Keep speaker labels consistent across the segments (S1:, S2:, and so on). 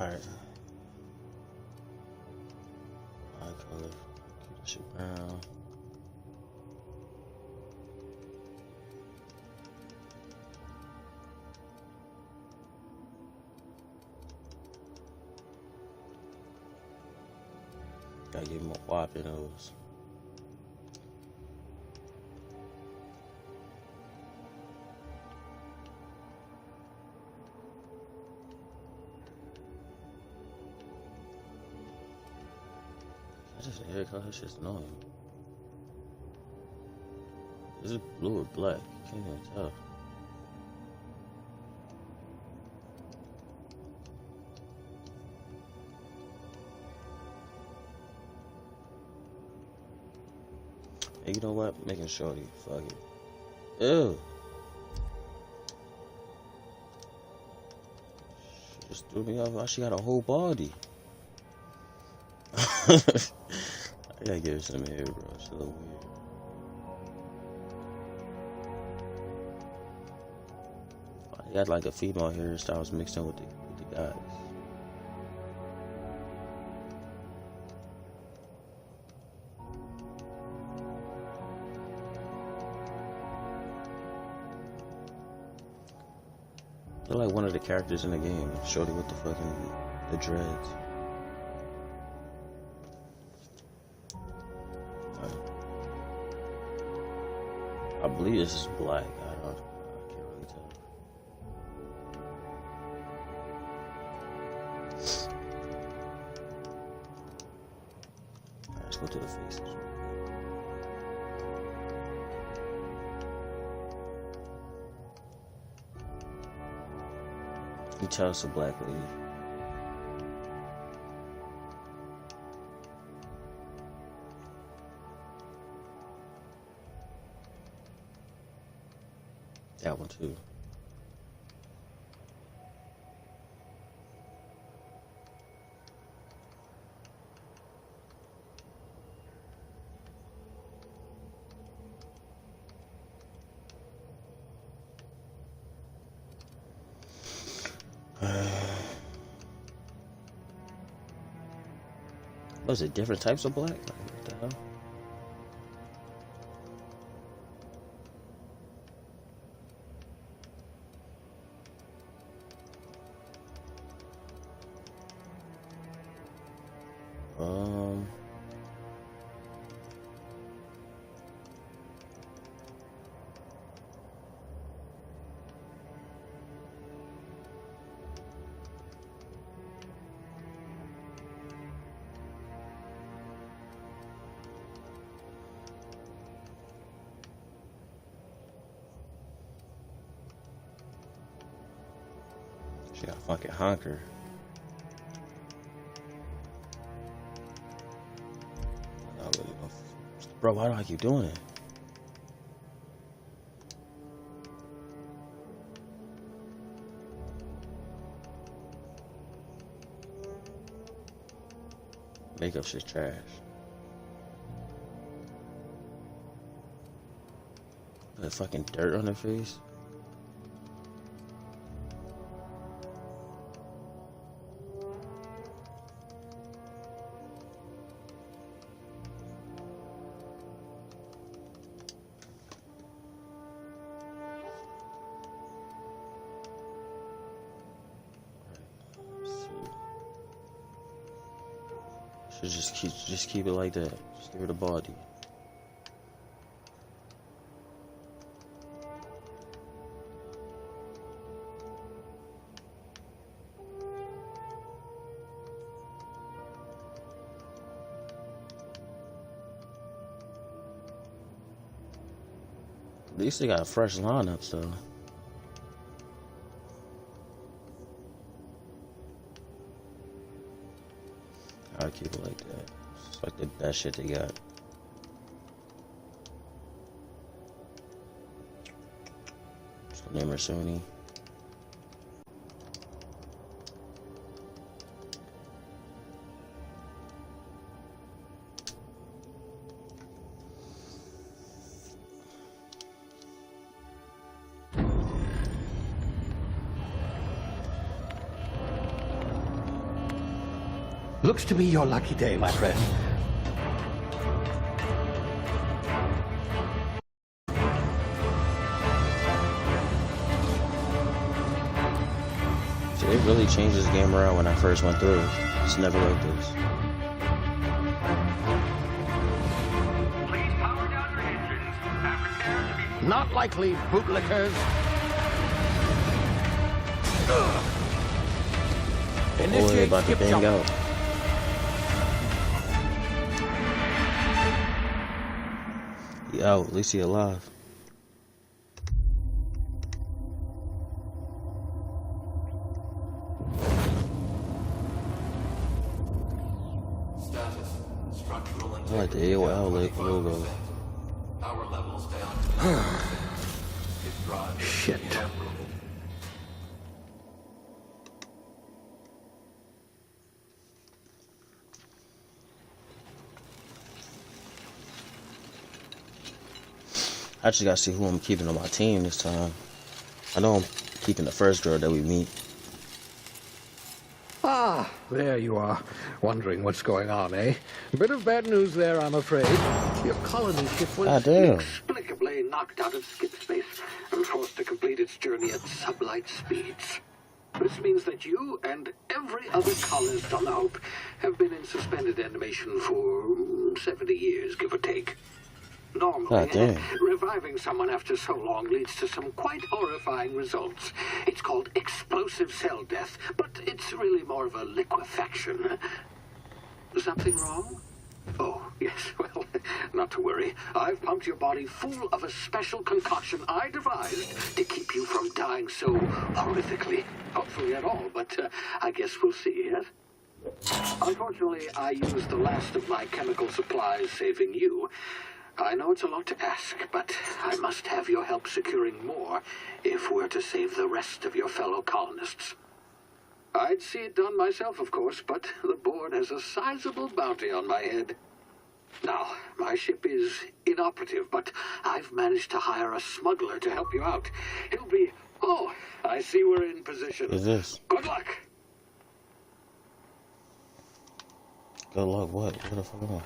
S1: Alright. Eye color. Keep that shit brown. Gotta give him a whop in those. That's just hair color, that's just annoying. Is it blue or black? Can't even tell. Hey, you know what? Making shorty. Fuck it. Ew. She just threw me off. Why she got a whole body? I gotta give her some hair, bro. She's a little weird. He had like a female hairstyles mixed in with the guys. They're like one of the characters in the game. Shorty with the fucking the dreads. I believe this is black. I can't really tell. Alright, let's go to the faces. You tell it's a black lady. That one too. Was it different types of black? Like, what the hell? She got a fucking honker. Bro, why do I keep doing it? Makeup shit's trash. That fucking dirt on her face. Just keep it like that. Just give her the body. At least they got a fresh lineup, so. I'll keep it like that. It's like the best shit they got. So name her Sony.
S2: Looks to be your lucky day, my friend.
S1: So it really changed this game around when I first went through it. It's never like this.
S3: Please power down your engines and prepare to be...
S2: Not likely, bootlickers.
S1: Oh, they're
S2: Initiate
S1: about to
S2: skip
S1: bang
S2: jump.
S1: out. He out, at least he alive. I like the AOL logo.
S4: Power levels down.
S2: Shit.
S1: I just gotta see who I'm keeping on my team this time. I know I'm keeping the first girl that we meet.
S2: Ah, there you are. Wondering what's going on, eh? A bit of bad news there, I'm afraid. Your colony ship was inexplicably knocked out of skip space and forced to complete its journey at sublight speeds. This means that you and every other colonist on the Hope have been in suspended animation for 70 years, give or take. Normally, reviving someone after so long leads to some quite horrifying results. It's called explosive cell death, but it's really more of a liquefaction. Something wrong? Oh, yes, well, not to worry. I've pumped your body full of a special concoction I devised to keep you from dying so horrifically. Hopefully at all, but I guess we'll see, yes? Unfortunately, I used the last of my chemical supplies saving you. I know it's a lot to ask, but I must have your help securing more if we're to save the rest of your fellow colonists. I'd see it done myself, of course, but the board has a sizable bounty on my head. Now, my ship is inoperative, but I've managed to hire a smuggler to help you out. He'll be... Oh, I see we're in position.
S1: Who's this?
S2: Good luck.
S1: Good luck, what? What the fuck am I?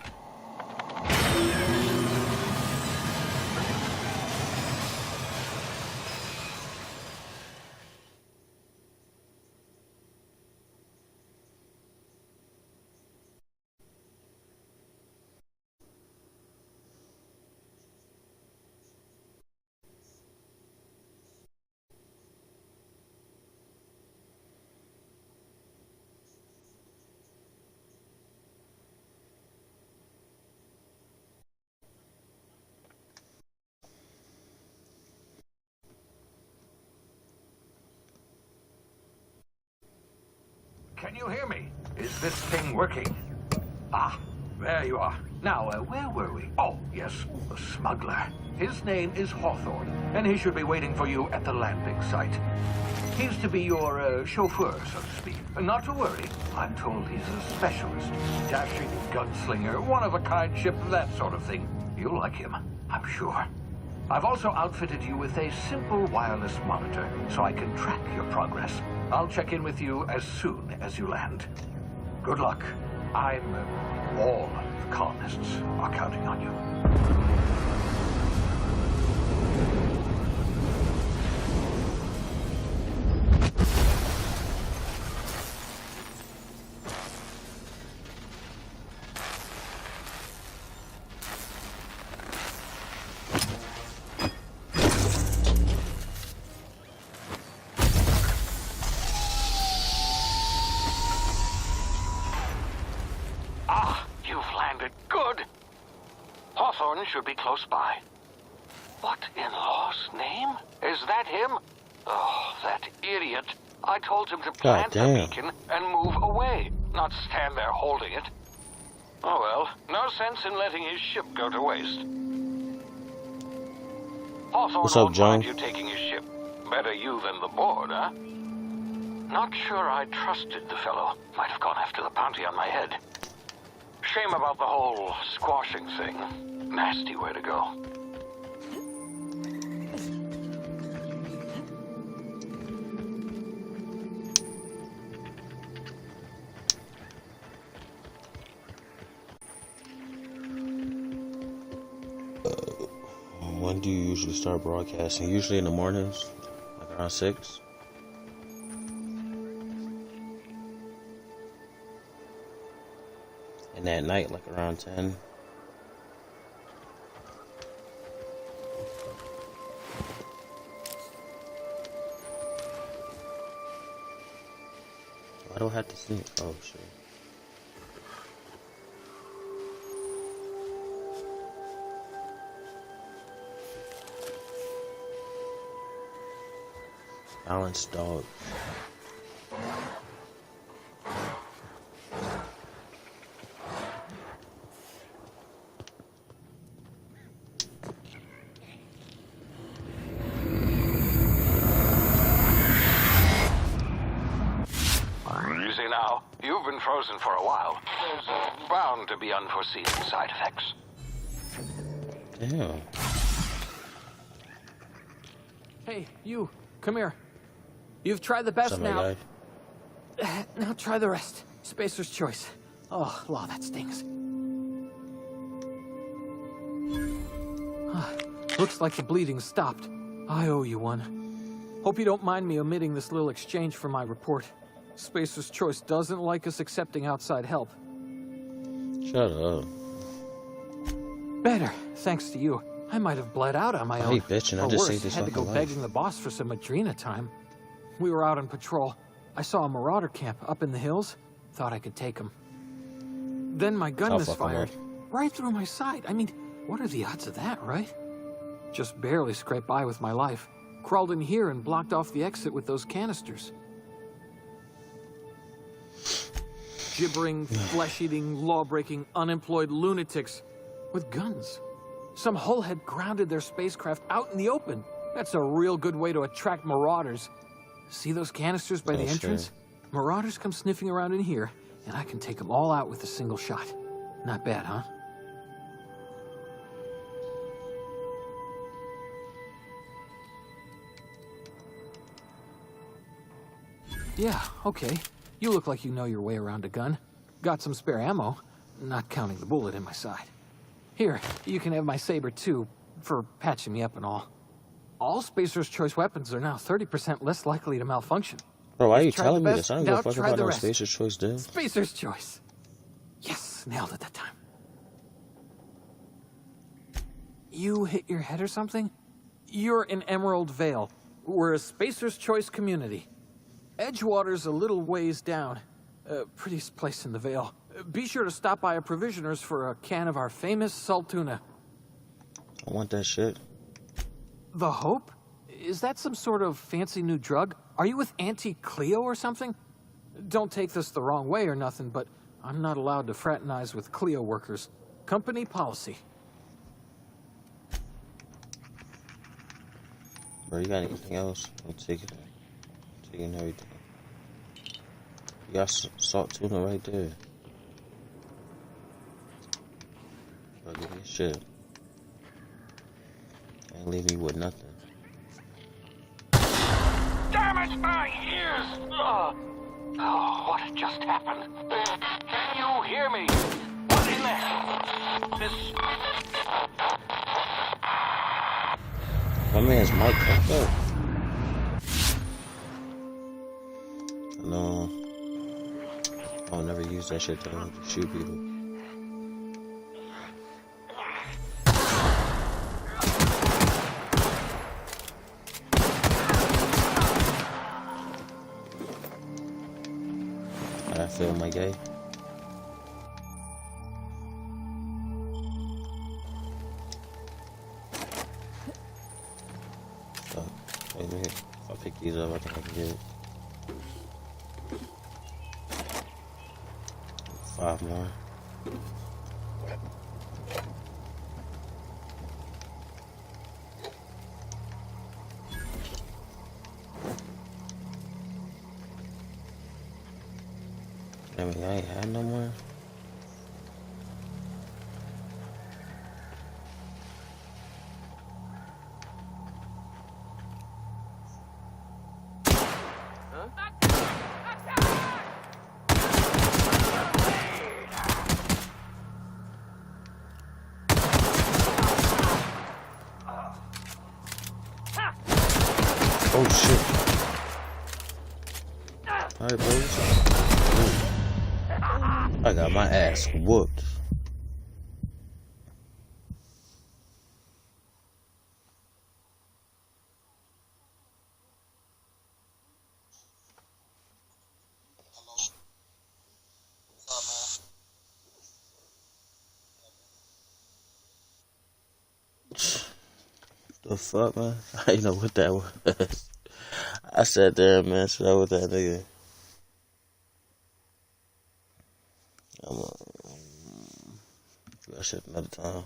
S3: Can you hear me? Is this thing working? Ah, there you are. Now, where were we? Oh, yes, the smuggler. His name is Hawthorne, and he should be waiting for you at the landing site. He's to be your chauffeur, so to speak. Not to worry. I'm told he's a specialist. Dashing gunslinger, one-of-a-kind ship, that sort of thing. You'll like him, I'm sure. I've also outfitted you with a simple wireless monitor, so I can track your progress. I'll check in with you as soon as you land. Good luck. All the colonists are counting on you. Hawthorne should be close by. What in law's name? Is that him? Oh, that idiot. I told him to plant the beacon and move away, not stand there holding it. Oh well, no sense in letting his ship go to waste. Hawthorne
S1: What's up, John?
S3: won't mind you taking his ship. Better you than the board, huh? Not sure I trusted the fellow. Might have gone after the bounty on my head. Shame about the whole squashing thing. Nasty way to go.
S1: time do you usually start broadcasting? Usually in the mornings, like around 6. And at night, like around 10. Why do I have to sneak? Oh shit. Balanced dog.
S3: Easy now. You've been frozen for a while. There's bound to be unforeseen side effects.
S1: Damn.
S5: Hey, you. Come here. You've tried the best
S1: Something
S5: now.
S1: like
S5: Now try the rest. Spacer's choice. Oh, law, that stings. Looks like the bleeding stopped. I owe you one. Hope you don't mind me omitting this little exchange for my report. Spacer's choice doesn't like us accepting outside help.
S1: Shut up.
S5: Better, thanks to you. I might have bled out on my own.
S1: Hey, bitch, and I
S5: Or
S1: just
S5: worse,
S1: saved his
S5: had to go
S1: fucking life.
S5: begging the boss for some Adrena time. We were out on patrol. I saw a marauder camp up in the hills. Thought I could take him. Then my gun
S1: I'll fuck 'em
S5: misfired.
S1: up.
S5: Right through my side. I mean, what are the odds of that, right? Just barely scraped by with my life. Crawled in here and blocked off the exit with those canisters. Gibbering, flesh-eating, law-breaking, unemployed lunatics with guns. Some hullhead grounded their spacecraft out in the open. That's a real good way to attract marauders. See those canisters by the
S1: Oh,
S5: entrance?
S1: sure.
S5: Marauders come sniffing around in here, and I can take them all out with a single shot. Not bad, huh? Yeah, okay. You look like you know your way around a gun. Got some spare ammo, not counting the bullet in my side. Here, you can have my saber too, for patching me up and all. All Spacer's Choice weapons are now 30% less likely to malfunction.
S1: Bro, why are you
S5: Tried
S1: telling
S5: the
S1: me
S5: best,
S1: this? I don't
S5: now
S1: give a fuck
S5: try
S1: about
S5: the
S1: no
S5: rest.
S1: Spacer's Choice, dude.
S5: Spacer's Choice. Yes, nailed it that time. You hit your head or something? You're in Emerald Vale. We're a Spacer's Choice community. Edgewater's a little ways down. Prettiest place in the Vale. Be sure to stop by a provisioner's for a can of our famous salt tuna.
S1: I want that shit.
S5: The Hope? Is that some sort of fancy new drug? Are you with Auntie Cleo or something? Don't take this the wrong way or nothing, but I'm not allowed to fraternize with Cleo workers. Company policy.
S1: Bro, you got anything else? I'm taking it. Taking everything. You got salt tuna right there. Bro, give me shit. Ain't leaving you with nothing.
S3: Damn it, my ears! Oh, what just happened? Can you hear me? What in the hell? This...
S1: My man's mic fucked up. No. I'll never use that shit to shoot people. I feel my gay. Wait a minute. If I pick these up, I think I can get it. 5 more. I mean, I ain't had no more. I got my ass whooped. The fuck, man? I didn't know what that was. I sat there, man, so that was that nigga. I'm gonna do that shit another time.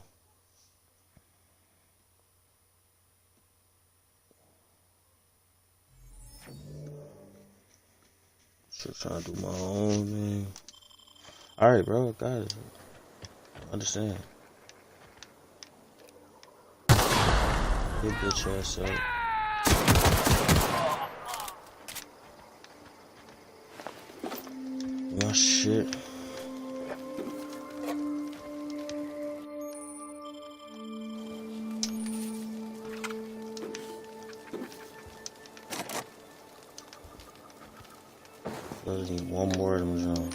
S1: Just trying to do my own thing. Alright, bro, I got it. I understand. Get bitch ass up. My shit. I just need one more of them, John.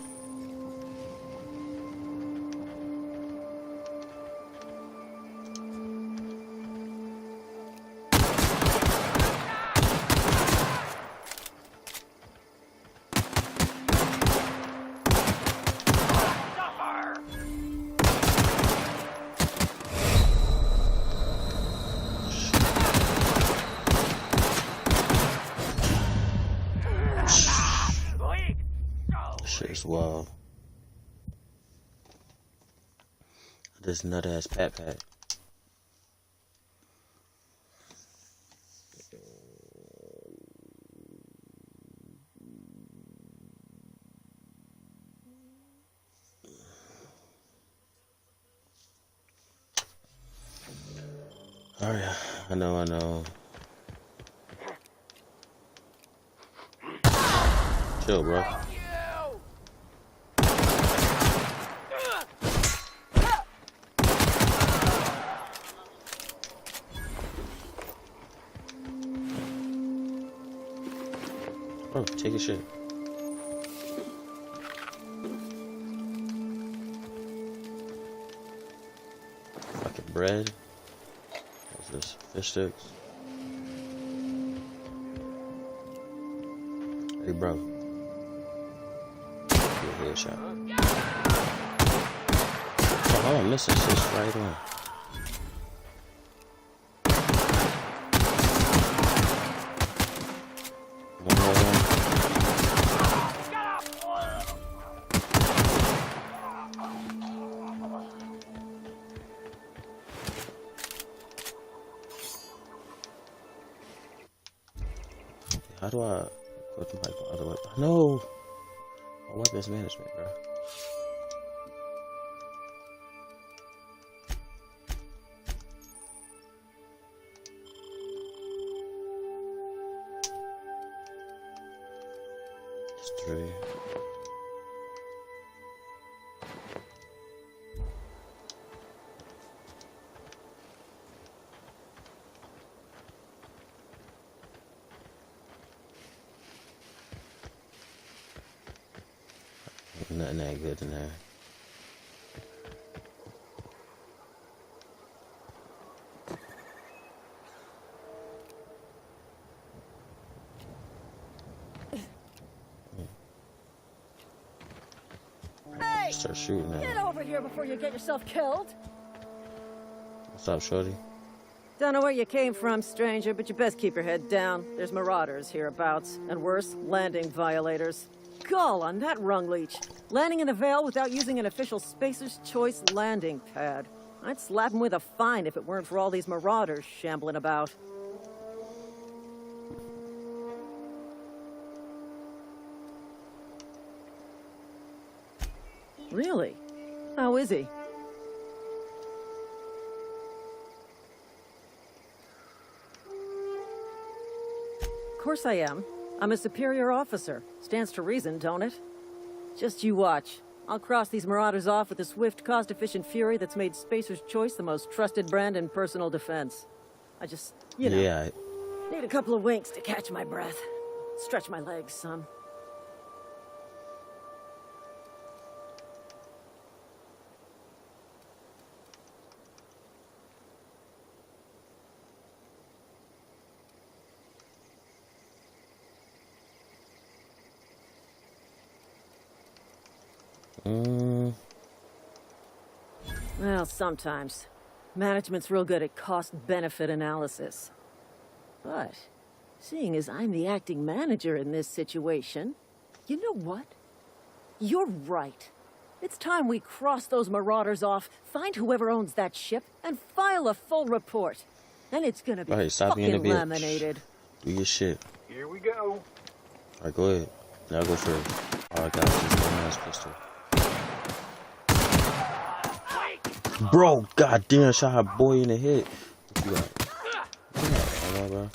S1: Shit's wild. This nut ass pat. Alright, I know. Chill, bro. Bro, take a shit. Fucking bread. What's this? Fish sticks. Hey, bro. Get a headshot. Oh, I'm missing shit right on. How do I equip my other weapon? No! My weapons management, bro. It's 3. Nothing that good in there.
S6: Hey!
S1: Start shooting at
S6: Get
S1: him.
S6: over here before you get yourself killed.
S1: What's up, shorty?
S6: Don't know where you came from, stranger, but you best keep your head down. There's marauders hereabouts, and worse, landing violators. Gall on that rung leech. Landing in the Vale without using an official Spacer's Choice landing pad. I'd slap him with a fine if it weren't for all these marauders shambling about. Really? How is he? Of course I am. I'm a superior officer. Stands to reason, don't it? Just you watch. I'll cross these marauders off with a swift, cost-efficient fury that's made Spacer's Choice the most trusted brand in personal defense. I just, you know,
S1: Yeah.
S6: need a couple of winks to catch my breath. Stretch my legs some. Well, sometimes. Management's real good at cost-benefit analysis. But, seeing as I'm the acting manager in this situation, you know what? You're right. It's time we cross those marauders off, find whoever owns that ship, and file a full report. And it's gonna be
S1: Alright, stop being a
S6: fucking
S1: bitch.
S6: laminated.
S1: Do your shit.
S2: Here we go.
S1: Alright, go ahead. Now go first. Oh, I got this dumbass pistol. Bro, goddamn, shot her boy in the head. What you got? Come on, bro.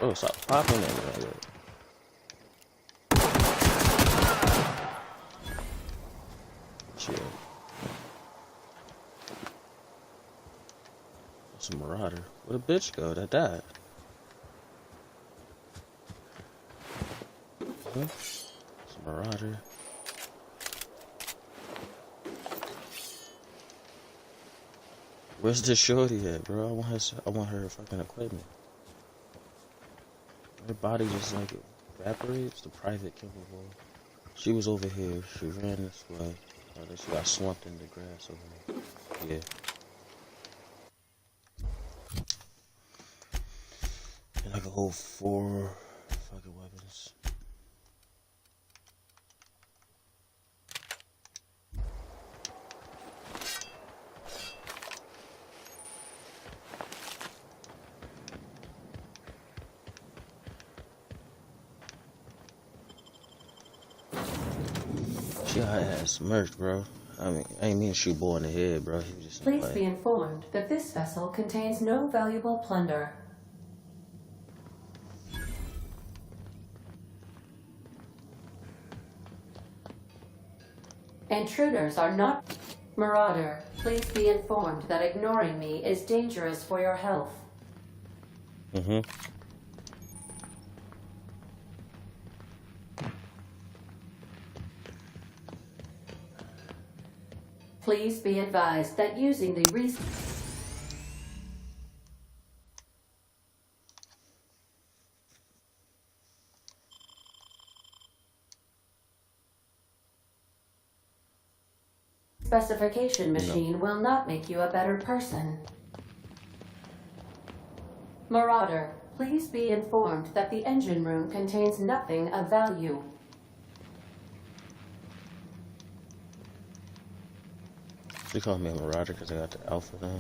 S1: Oh, stop popping at me like that. Shit. That's a marauder. Where'd a bitch go that died? Huh? It's a marauder. Where's the shorty at, bro? I want her fucking equipment. Her body just like evaporates. The private chemical. She was over here. She ran this way. Then she got swamped in the grass over here. Yeah. And like a whole 4 fucking weapons. She got her ass smirched, bro. I mean, I ain't mean to shoot boy in the head, bro. He was just
S7: Please be informed that this vessel contains no valuable plunder. Intruders are not... Marauder, please be informed that ignoring me is dangerous for your health.
S1: Mm-hmm.
S7: Please be advised that using the specification machine will not make you a better person. Marauder, please be informed that the engine room contains nothing of value.
S1: They call me a marauder because I got the alpha now.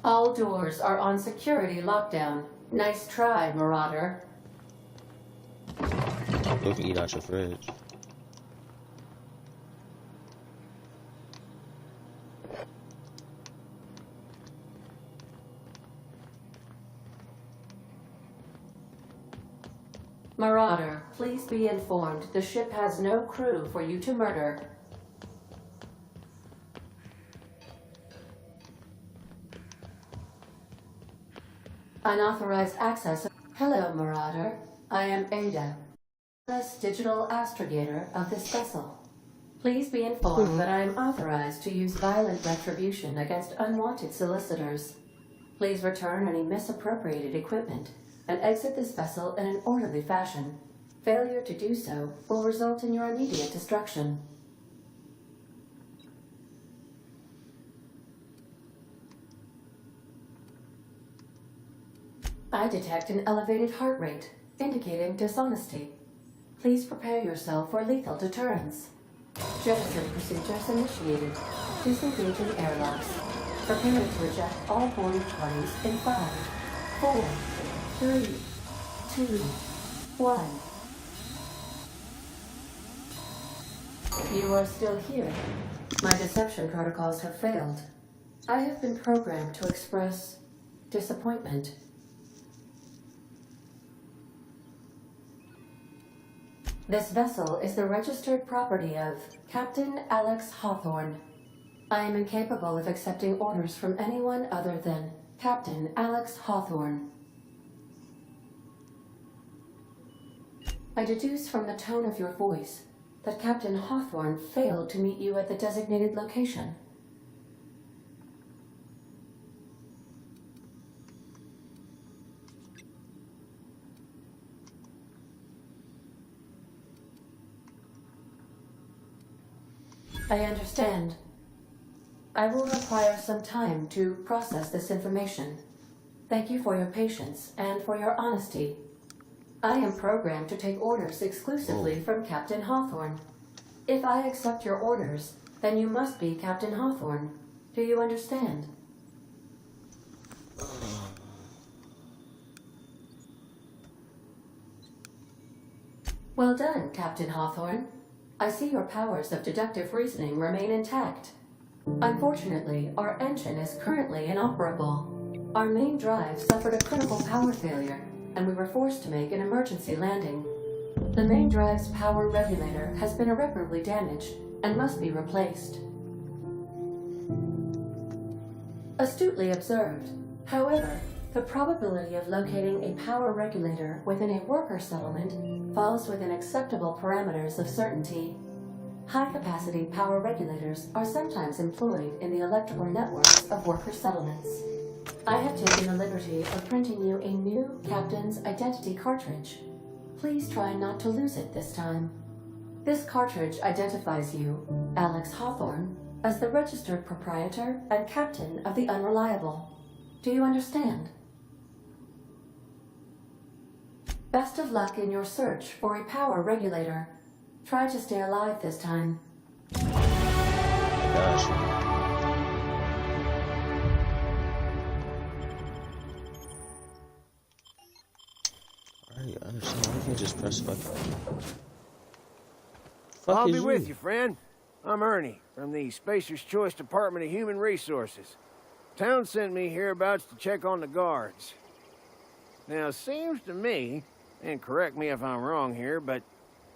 S7: All doors are on security lockdown. Nice try, Marauder.
S1: You can eat out your fridge.
S7: Marauder, please be informed the ship has no crew for you to murder. Unauthorized access. Hello, Marauder. I am Ada, digital astrogator of this vessel. Please be informed that I am authorized to use violent retribution against unwanted solicitors. Please return any misappropriated equipment and exit this vessel in an orderly fashion. Failure to do so will result in your immediate destruction. I detect an elevated heart rate, indicating dishonesty. Please prepare yourself for lethal deterrence. Jettison procedures initiated. Disengaging airlocks. Preparing to eject all boarding parties in 5, 4, 3, 2, 1. You are still here. My deception protocols have failed. I have been programmed to express disappointment. This vessel is the registered property of Captain Alex Hawthorne. I am incapable of accepting orders from anyone other than Captain Alex Hawthorne. I deduce from the tone of your voice that Captain Hawthorne failed to meet you at the designated location. I understand. I will require some time to process this information. Thank you for your patience and for your honesty. I am programmed to take orders exclusively from Captain Hawthorne. If I accept your orders, then you must be Captain Hawthorne. Do you understand? Well done, Captain Hawthorne. I see your powers of deductive reasoning remain intact. Unfortunately, our engine is currently inoperable. Our main drive suffered a critical power failure, and we were forced to make an emergency landing. The main drive's power regulator has been irreparably damaged and must be replaced. Astutely observed. However, the probability of locating a power regulator within a worker settlement falls within acceptable parameters of certainty. High-capacity power regulators are sometimes employed in the electrical networks of worker settlements. I have taken the liberty of printing you a new Captain's Identity cartridge. Please try not to lose it this time. This cartridge identifies you, Alex Hawthorne, as the registered proprietor and captain of the Unreliable. Do you understand? Best of luck in your search for a power regulator. Try to stay alive this time.
S1: Gosh. Alright, I understand. I can just press button.
S8: I'll be with you, friend. I'm Ernie from the Spacer's Choice Department of Human Resources. Town sent me hereabouts to check on the guards. Now, seems to me, and correct me if I'm wrong here, but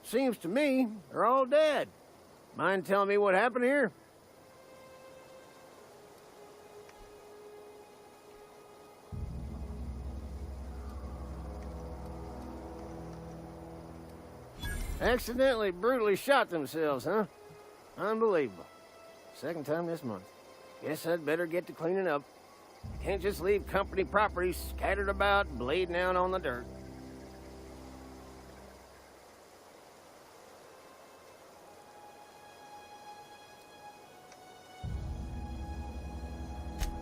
S8: seems to me they're all dead. Mind telling me what happened here? Accidentally, brutally shot themselves, huh? Unbelievable. Second time this month. Guess I'd better get to cleaning up. Can't just leave company property scattered about, bleeding out on the dirt.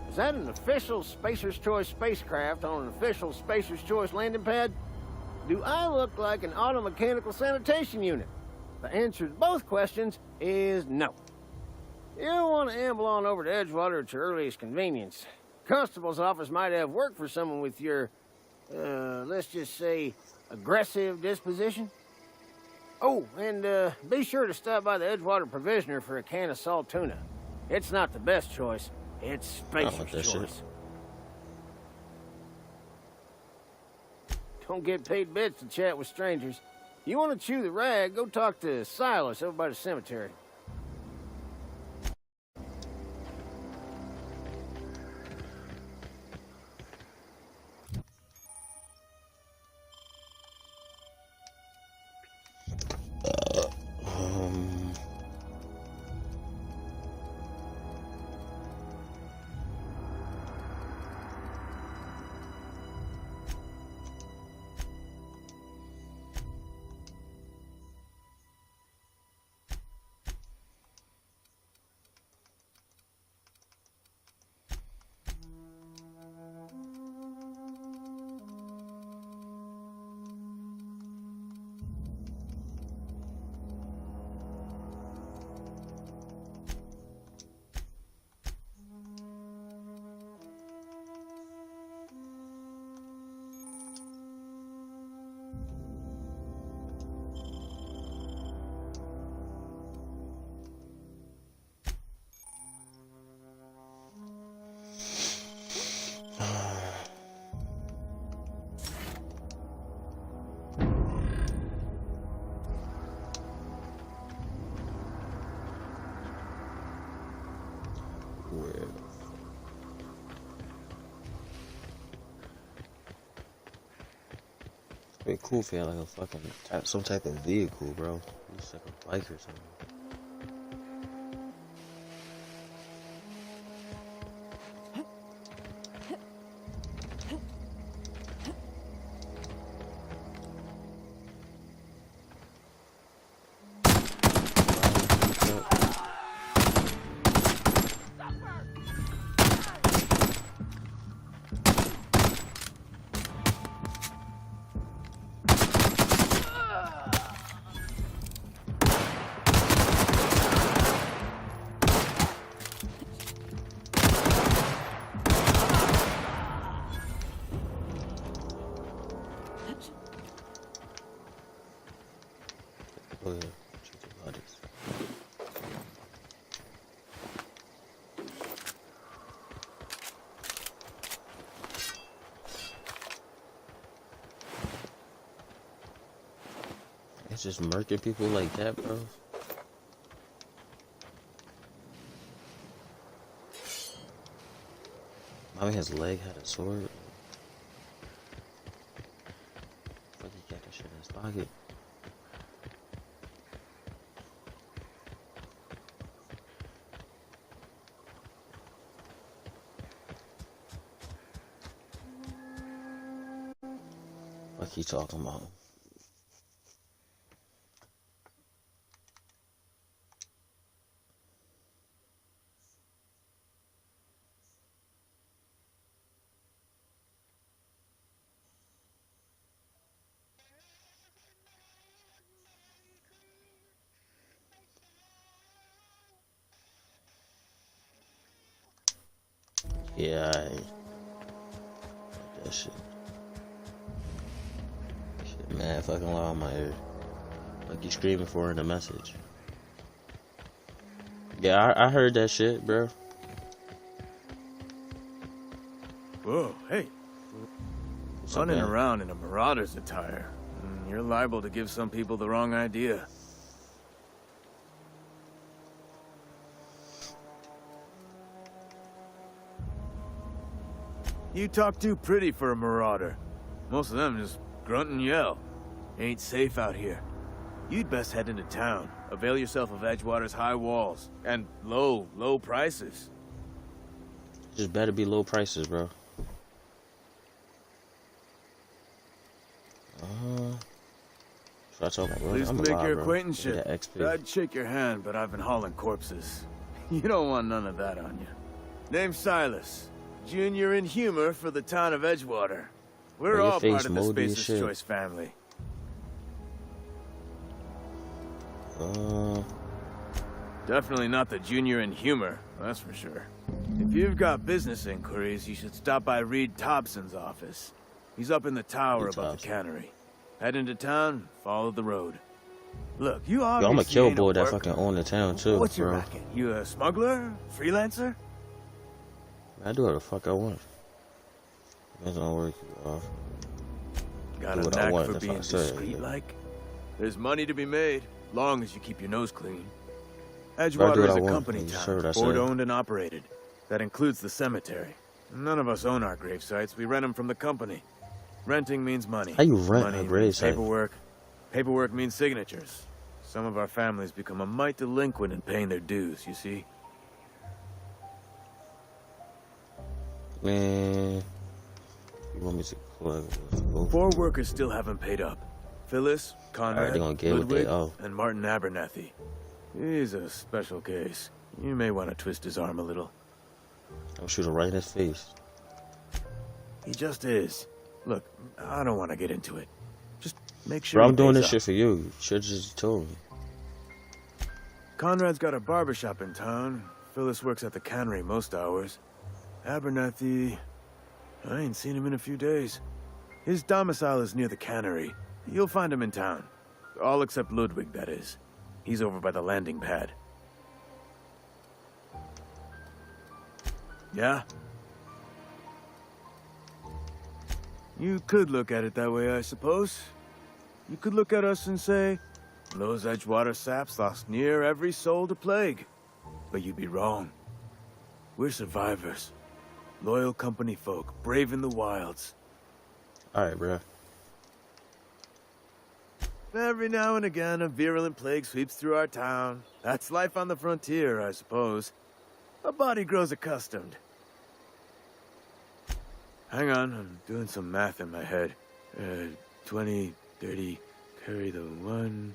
S8: Is that an official Spacer's Choice spacecraft on an official Spacer's Choice landing pad? Do I look like an automechanical sanitation unit? The answer to both questions is no. You'll want to amble on over to Edgewater at your earliest convenience. Constable's office might have work for someone with your, let's just say, aggressive disposition. Oh, and be sure to stop by the Edgewater Provisioner for a can of salt tuna. It's not the best choice. It's Spacer's Choice. Don't get paid bits to chat with strangers. You want to chew the rag, go talk to Silas over by the cemetery.
S1: Pretty cool if you had like a fucking some type of vehicle, bro. Just like a bike or something. It's just murking people like that, bro. Mommy has leg had a sword. Fuck, he got that shit in his pocket. What he talking about? Yeah, that shit. Shit, man, fucking loud in my ear. Like you screaming for her in the message. Yeah, I heard that shit, bro.
S9: Whoa, hey. Running around in a Marauder's attire. You're liable to give some people the wrong idea. You talk too pretty for a Marauder. Most of them just grunt and yell. Ain't safe out here. You'd best head into town. Avail yourself of Edgewater's high walls. And low prices.
S1: Just better be low prices, bro.
S9: Please make your acquaintanceship. I'd shake your hand, but I've been hauling corpses. You don't want none of that on you. Name's Silas. Junior in humor for the town of Edgewater. We're all part of the Spacer's Choice family. Definitely not the junior in humor, that's for sure. If you've got business inquiries, you should stop by Reed Thompson's office. He's up in the tower above the cannery. Head into town, follow the road. Look, you obviously
S1: I'm a kill boy that fucking own the town too.
S9: What's your racket? You a smuggler? Freelancer?
S1: I do what the fuck I want. Depends on work you off.
S9: Got a knack for being discreet like? There's money to be made, long as you keep your nose clean. Edgewater is a company town, board-owned and operated. That includes the cemetery. None of us own our grave sites. We rent them from the company. Renting means money.
S1: How you rent
S9: money
S1: a grave site?
S9: Paperwork. Paperwork means signatures. Some of our families become a mite delinquent in paying their dues, you see?
S1: Man, you want me to go?
S9: 4 workers still haven't paid up. Phyllis, Conrad, Ludwig, and Martin Abernathy. He's a special case. You may want to twist his arm a little.
S1: I'll shoot him right in his face.
S9: He just is. Look, I don't want to get into it. Just make sure.
S1: Bro, I'm doing this shit for you. You should just told me.
S9: Conrad's got a barbershop in town. Phyllis works at the cannery most hours. Abernathy, I ain't seen him in a few days. His domicile is near the cannery. You'll find him in town. All except Ludwig, that is. He's over by the landing pad. Yeah? You could look at it that way, I suppose. You could look at us and say, those Edgewater saps lost near every soul to plague. But you'd be wrong. We're survivors. Loyal company folk, brave in the wilds.
S1: Alright, bro.
S9: Every now and again, a virulent plague sweeps through our town. That's life on the frontier, I suppose. A body grows accustomed. Hang on, I'm doing some math in my head. 20, 30, carry the 1.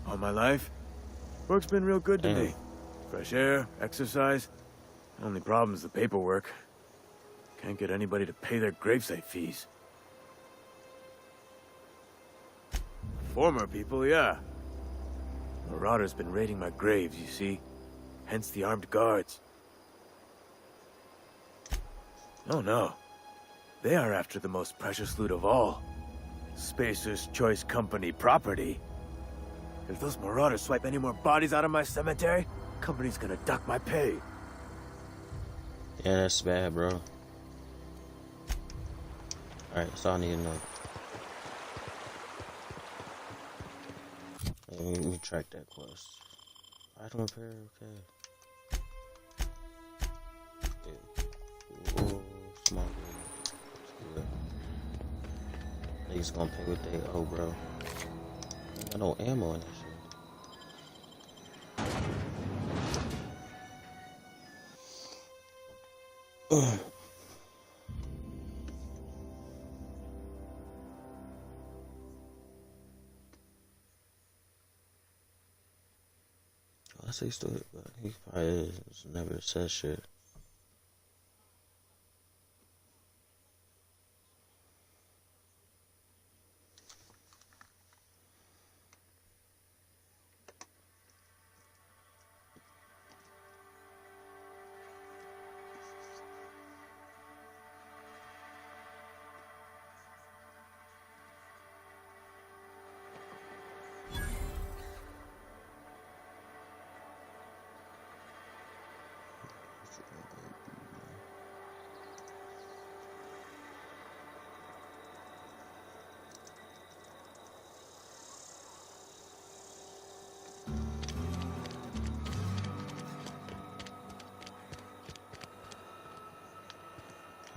S9: All my life? Work's been real good to me. Fresh air, exercise. Only problem's the paperwork. Can't get anybody to pay their gravesite fees. Former people, yeah. Marauder's been raiding my graves, you see. Hence the armed guards. Oh no. They are after the most precious loot of all. Spacer's Choice Company property. If those Marauders swipe any more bodies out of my cemetery, company's gonna duck my pay.
S1: Yeah, that's bad, bro. Alright, that's all I need to know. Let me track that quest. Item repair, okay. Oh, smart. Niggas gonna pay with they owe, bro. Ain't got no ammo in that shit. I say still, but he probably never said shit.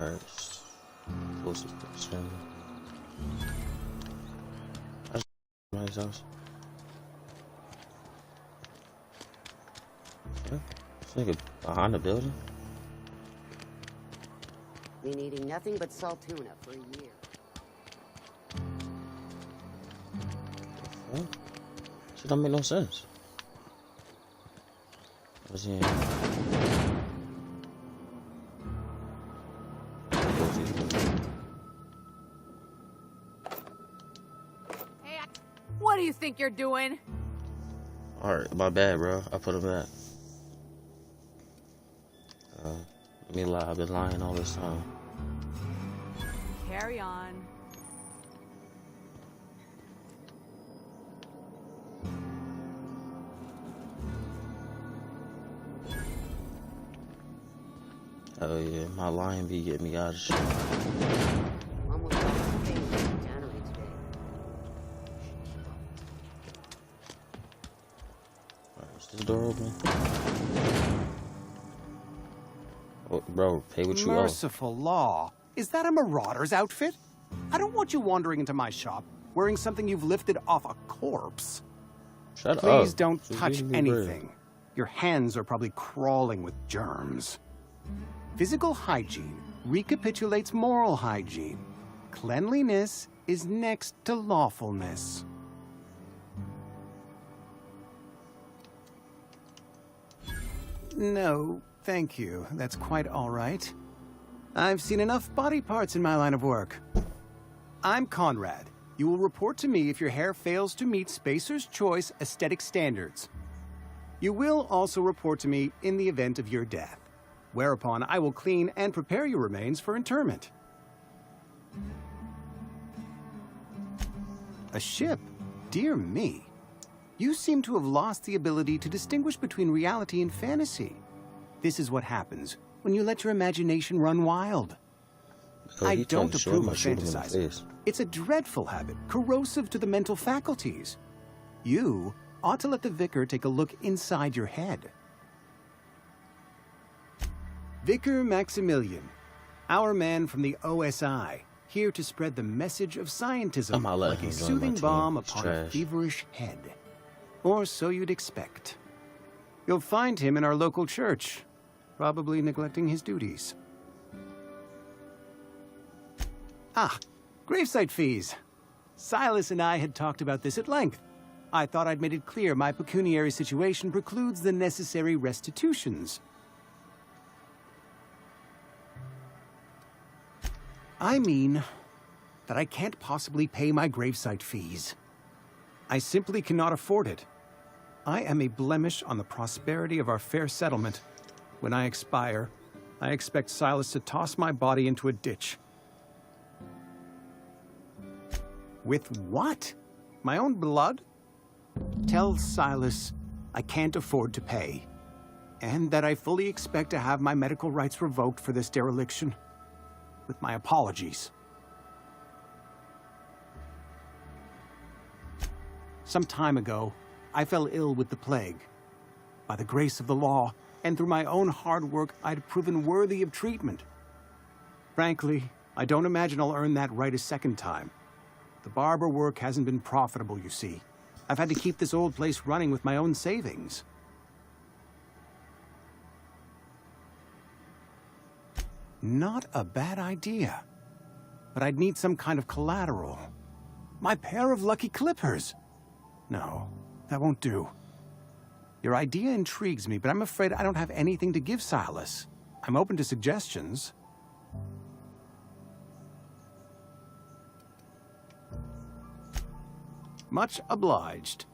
S1: Alright, closest person. That's my house. Yeah, this nigga behind the building.
S10: Been eating nothing but salt tuna for a year.
S1: What? Shit don't make no sense. What's in here?
S11: What do you think you're doing?
S1: Alright, my bad, bro. I put him back. Let me lie. I've been lying all this time.
S11: Carry on.
S1: Oh yeah, my lying be getting me out of shit.
S10: Almost all the things in January today.
S1: Alright, is this door open? Oh, bro, pay what you owe.
S12: Merciful law. Is that a marauder's outfit? I don't want you wandering into my shop wearing something you've lifted off a corpse.
S1: Shut up.
S12: Please don't
S1: Just
S12: touch
S1: leave me
S12: anything.
S1: bread.
S12: Your hands are probably crawling with germs. Physical hygiene recapitulates moral hygiene. Cleanliness is next to lawfulness. No, thank you. That's quite all right. I've seen enough body parts in my line of work. I'm Conrad. You will report to me if your hair fails to meet Spacer's Choice aesthetic standards. You will also report to me in the event of your death, whereupon I will clean and prepare your remains for interment. A ship? Dear me. You seem to have lost the ability to distinguish between reality and fantasy. This is what happens when you let your imagination run wild. I don't approve of fantasizing. It's a dreadful habit, corrosive to the mental faculties. You ought to let the vicar take a look inside your head. Vicar Maximilian, our man from the OSI, here to spread the message of scientism like a soothing balm upon a feverish head. Or so you'd expect. You'll find him in our local church, probably neglecting his duties. Ah, gravesite fees. Silas and I had talked about this at length. I thought I'd made it clear my pecuniary situation precludes the necessary restitutions. I mean that I can't possibly pay my gravesite fees. I simply cannot afford it. I am a blemish on the prosperity of our fair settlement. When I expire, I expect Silas to toss my body into a ditch. With what? My own blood? Tell Silas I can't afford to pay, and that I fully expect to have my medical rights revoked for this dereliction. With my apologies. Some time ago, I fell ill with the plague. By the grace of the law, and through my own hard work, I'd proven worthy of treatment. Frankly, I don't imagine I'll earn that right a second time. The barber work hasn't been profitable, you see. I've had to keep this old place running with my own savings. Not a bad idea. But I'd need some kind of collateral. My pair of lucky clippers! No, that won't do. Your idea intrigues me, but I'm afraid I don't have anything to give Silas. I'm open to suggestions. Much obliged.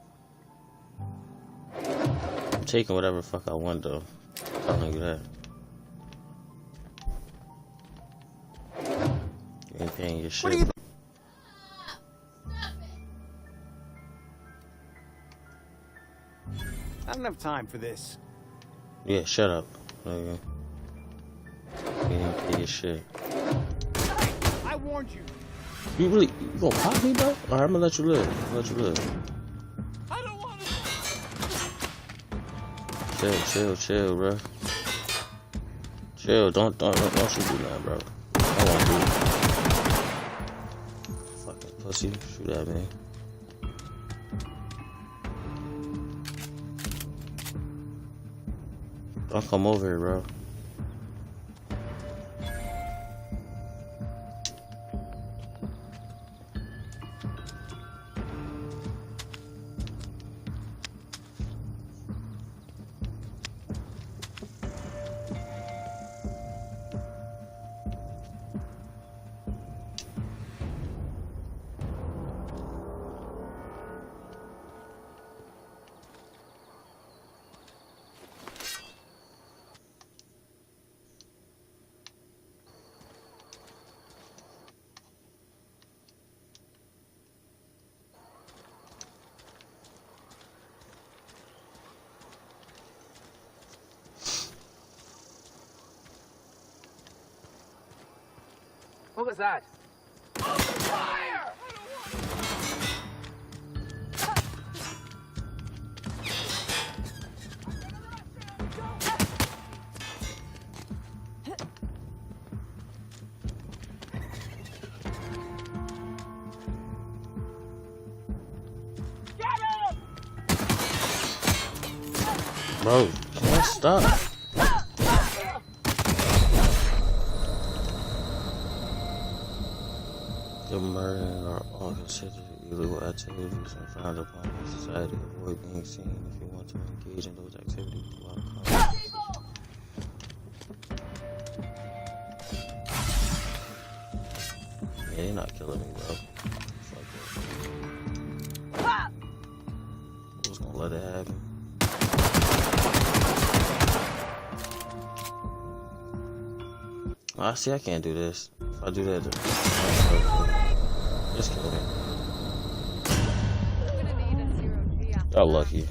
S1: I'm taking whatever the fuck I want, though. I'm telling you that. You ain't paying your shit.
S12: I don't have time for this.
S1: Yeah, shut up. You ain't pay your shit.
S12: I warned you.
S1: You really, you gonna pop me, bro? Alright, I'm gonna let you live.
S11: I don't want to.
S1: Chill, bro. Chill, don't shoot me now, bro. I won't do it. Fucking pussy, shoot at me. Don't come over here, bro.
S5: What was that?
S11: Fire!
S1: Bro, can't stop. The murdering are all considered illegal activities and frowned upon in society. Avoid being seen if you want to engage in those activities while calm. Yeah, they're not killing me, bro. Fuck it. I was gonna let it happen. I see I can't do this. If I do that, just kill me. Y'all lucky.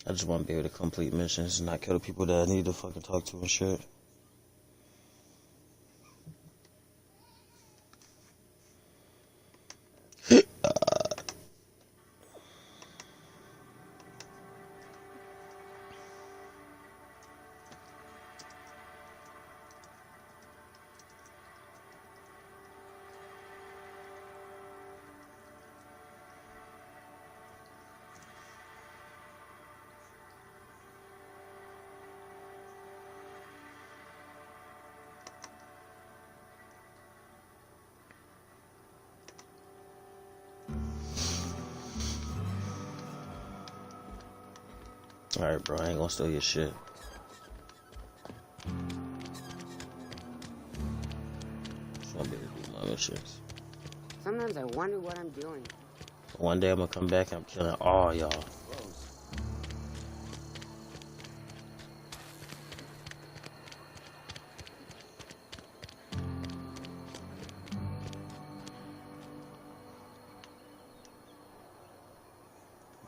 S1: I just want to be able to complete missions and not kill the people that I need to fucking talk to and shit. Alright, bro, I ain't gonna steal your shit. Just wanna be able to do my missions.
S10: Sometimes I wonder what I'm doing.
S1: One day I'm gonna come back and I'm killing all y'all.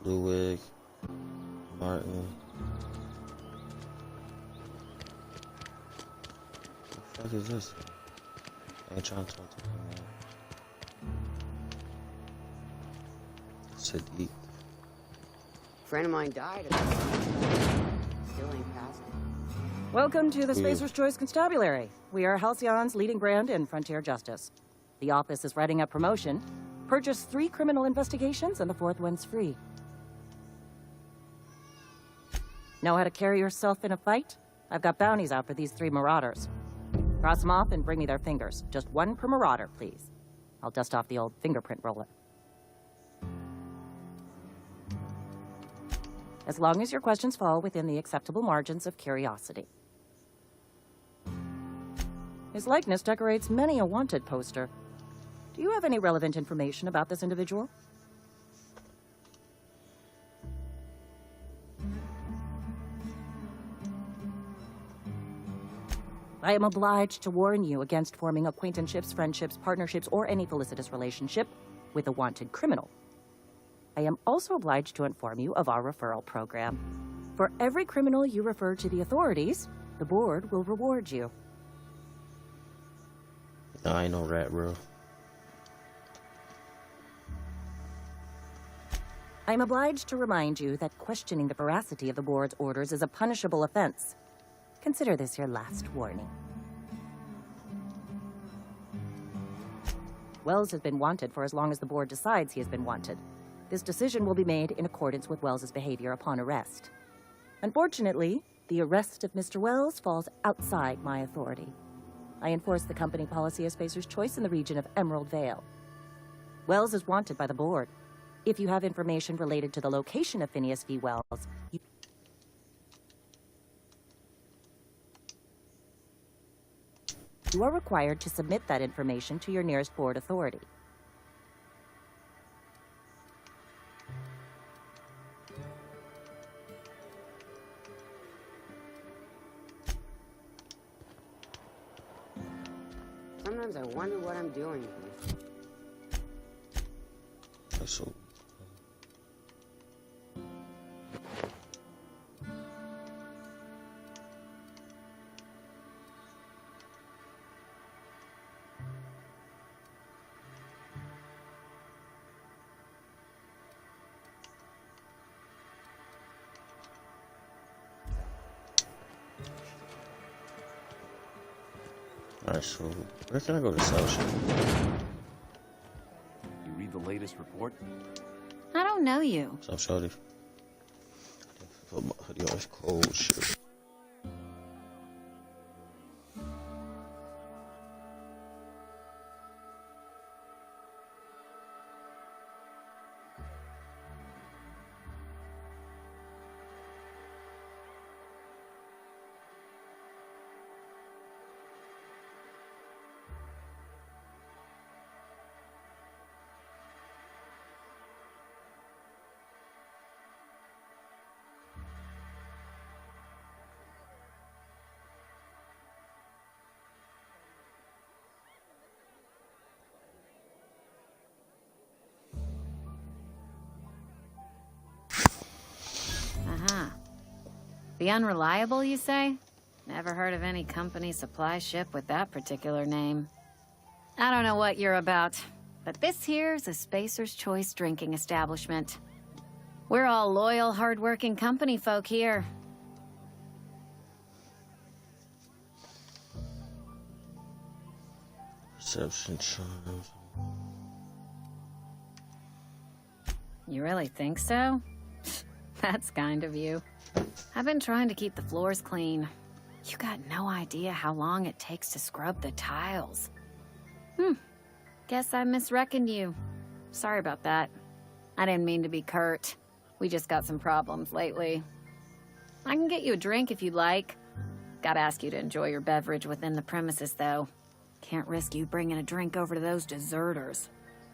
S1: Ludwig, Martin. fuck is this? I ain't trying to talk to him, man. Sadiq.
S10: Friend of mine died. Still ain't passed it.
S13: Welcome to the Spacer's Choice Constabulary. We are Halcyon's leading brand in frontier justice. The office is writing up promotion. Purchase 3 criminal investigations and the 4th one's free. Know how to carry yourself in a fight? I've got bounties out for these 3 marauders. Cross them off and bring me their fingers. Just 1 per marauder, please. I'll dust off the old fingerprint roller. As long as your questions fall within the acceptable margins of curiosity. His likeness decorates many a wanted poster. Do you have any relevant information about this individual? I am obliged to warn you against forming acquaintanceships, friendships, partnerships, or any felicitous relationship with a wanted criminal. I am also obliged to inform you of our referral program. For every criminal you refer to the authorities, the board will reward you.
S1: No, I ain't no rat, bro.
S13: I am obliged to remind you that questioning the veracity of the board's orders is a punishable offense. Consider this your last warning. Wells has been wanted for as long as the board decides he has been wanted. This decision will be made in accordance with Wells's behavior upon arrest. Unfortunately, the arrest of Mr. Wells falls outside my authority. I enforce the company policy of Spacer's Choice in the region of Emerald Vale. Wells is wanted by the board. If you have information related to the location of Phineas V. Wells, you are required to submit that information to your nearest board authority.
S10: Sometimes I wonder what I'm doing here.
S1: That's so. Alright, so where can I go to sell shit?
S4: You read the latest report?
S14: I don't know you.
S1: What's up, shorty? Put my hoodie on, it's cold shit.
S14: The Unreliable, you say? Never heard of any company supply ship with that particular name. I don't know what you're about, but this here's a Spacer's Choice drinking establishment. We're all loyal, hard-working company folk here.
S1: Perception charms.
S14: You really think so? That's kind of you. I've been trying to keep the floors clean. You got no idea how long it takes to scrub the tiles. Guess I misreckoned you. Sorry about that. I didn't mean to be curt. We just got some problems lately. I can get you a drink if you'd like. Gotta ask you to enjoy your beverage within the premises, though. Can't risk you bringing a drink over to those deserters.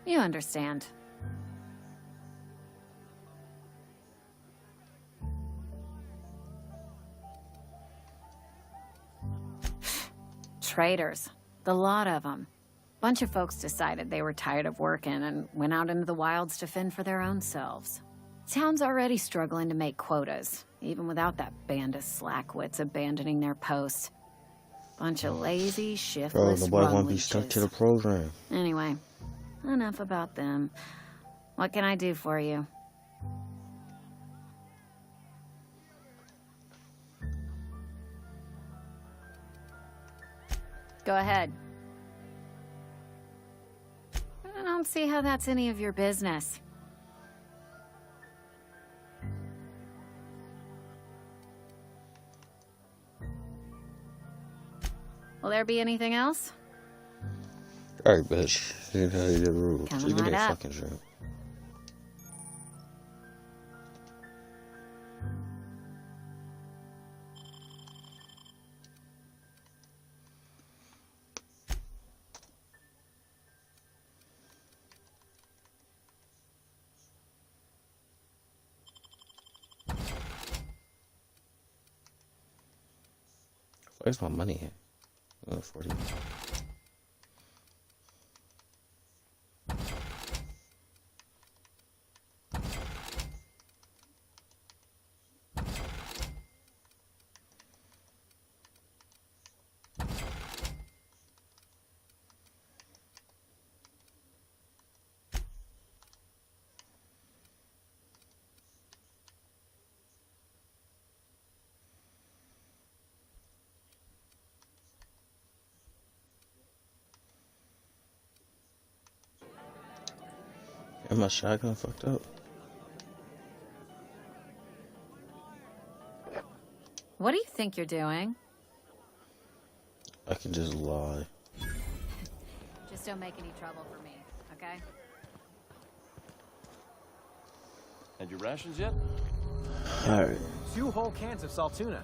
S14: You understand. Traitors. The lot of them. Bunch of folks decided they were tired of working and went out into the wilds to fend for their own selves. Town's already struggling to make quotas, even without that band of slackwits abandoning their posts. Bunch of lazy,
S1: Bro,
S14: shiftless
S1: nobody
S14: rum
S1: want to be stuck to the program.
S14: Anyway, enough about them. What can I do for you? Go ahead. I don't see how that's any of your business. Will there be anything else?
S1: Alright, bitch. You know the rules.
S14: Coming
S1: Just give me
S14: right
S1: a
S14: up.
S1: fucking drink. Where's my money at? 40. Am my shotgun fucked up?
S14: What do you think you're doing?
S1: I can just lie.
S14: Just don't make any trouble for me, okay?
S15: And your rations yet?
S1: Alright.
S15: 2 whole cans of salt tuna.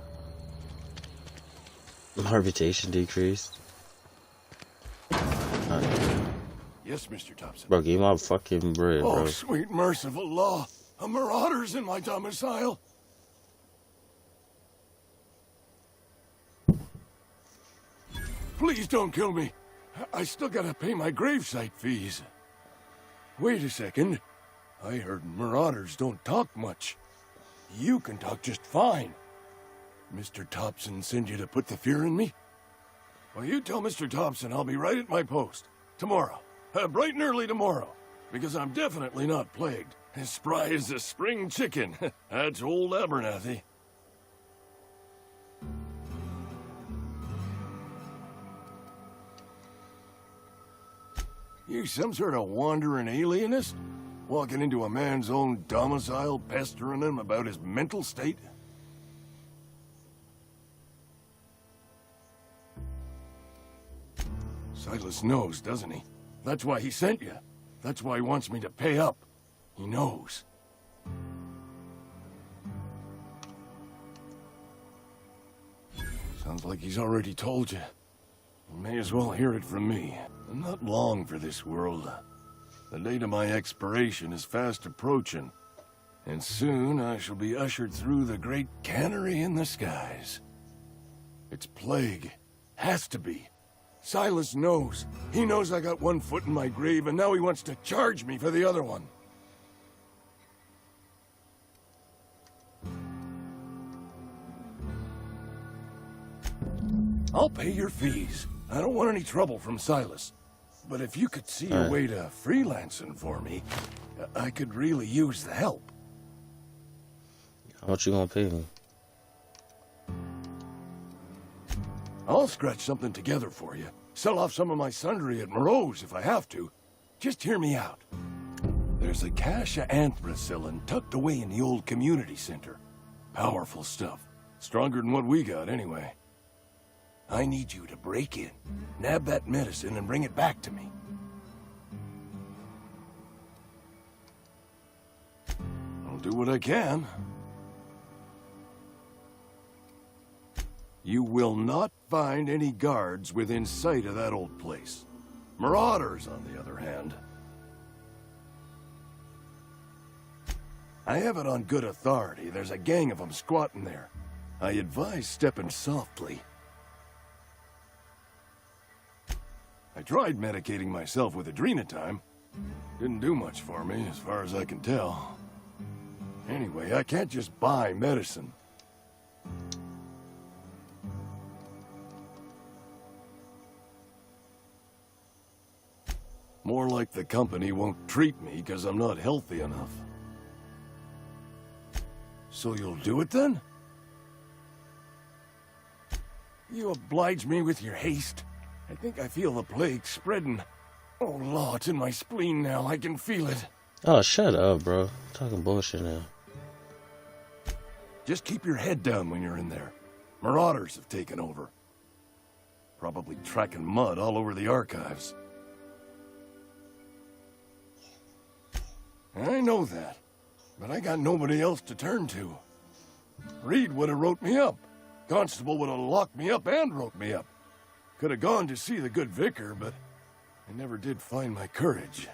S1: My reputation decreased.
S16: Yes, Mr. Thompson.
S1: Bro, give me my fucking bread,
S16: Oh,
S1: bro.
S16: sweet merciful law. A marauder's in my domicile. Please don't kill me. I still gotta pay my gravesite fees. Wait a second. I heard marauders don't talk much. You can talk just fine. Mr. Thompson send you to put the fear in me? Well, you tell Mr. Thompson I'll be right at my post. Tomorrow. Bright and early tomorrow. Because I'm definitely not plagued. As spry as a spring chicken. That's old Abernathy. You some sort of wandering alienist? Walking into a man's own domicile, pestering him about his mental state? Silas knows, doesn't he? That's why he sent you. That's why he wants me to pay up. He knows. Sounds like he's already told you. You may as well hear it from me. I'm not long for this world. The date of my expiration is fast approaching. And soon I shall be ushered through the great cannery in the skies. It's plague. Has to be. Silas knows. He knows I got one foot in my grave, and now he wants to charge me for the other one. I'll pay your fees. I don't want any trouble from Silas. But if you could see a way to freelancing for me, I could really use the help.
S1: How much you gonna pay me?
S16: I'll scratch something together for you. Sell off some of my sundry at Moreau's if I have to. Just hear me out. There's a cache of anthracillin tucked away in the old community center. Powerful stuff. Stronger than what we got, anyway. I need you to break in, nab that medicine, and bring it back to me. I'll do what I can. You will not find any guards within sight of that old place. Marauders, on the other hand. I have it on good authority. There's a gang of them squatting there. I advise stepping softly. I tried medicating myself with Adrenatime. Didn't do much for me, as far as I can tell. Anyway, I can't just buy medicine. More like the company won't treat me because I'm not healthy enough. So you'll do it then? You oblige me with your haste. I think I feel the plague spreading. Oh, Law, it's in my spleen now. I can feel it.
S1: Oh, shut up, bro. Talking bullshit now.
S16: Just keep your head down when you're in there. Marauders have taken over. Probably tracking mud all over the archives. I know that, but I got nobody else to turn to. Reed would have wrote me up. Constable would have locked me up and wrote me up. Could have gone to see the good vicar, but I never did find my courage.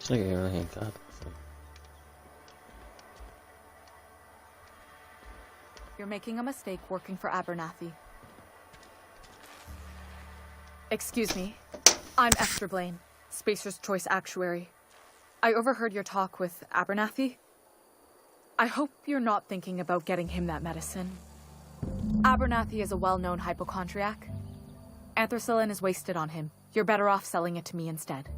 S1: This nigga really ain't got nothing.
S11: You're making a mistake working for Abernathy. Excuse me. I'm Esther Blaine, Spacer's Choice Actuary. I overheard your talk with Abernathy. I hope you're not thinking about getting him that medicine. Abernathy is a well-known hypochondriac. Anthracillin is wasted on him. You're better off selling it to me instead.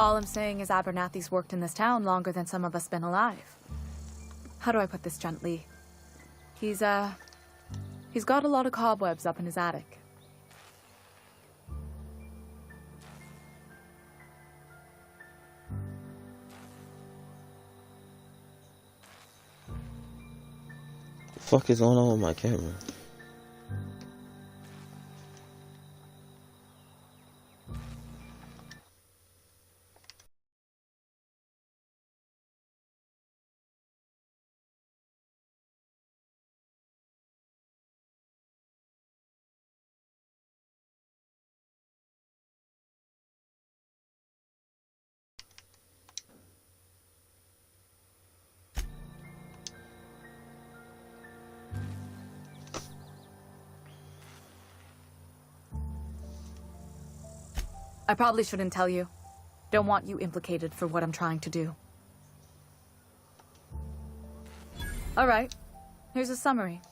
S11: All I'm saying is Abernathy's worked in this town longer than some of us been alive. How do I put this gently? He's got a lot of cobwebs up in his attic.
S1: The fuck is going on with my camera?
S11: I probably shouldn't tell you. Don't want you implicated for what I'm trying to do. All right, here's a summary.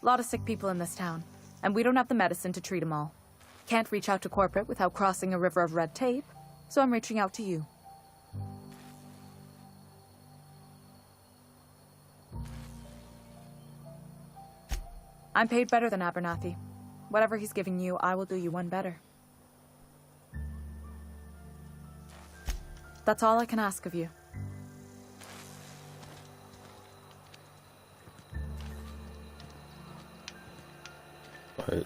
S11: A lot of sick people in this town, and we don't have the medicine to treat them all. Can't reach out to corporate without crossing a river of red tape, so I'm reaching out to you. I'm paid better than Abernathy. Whatever he's giving you, I will do you one better. That's all I can ask of you.
S1: Alright.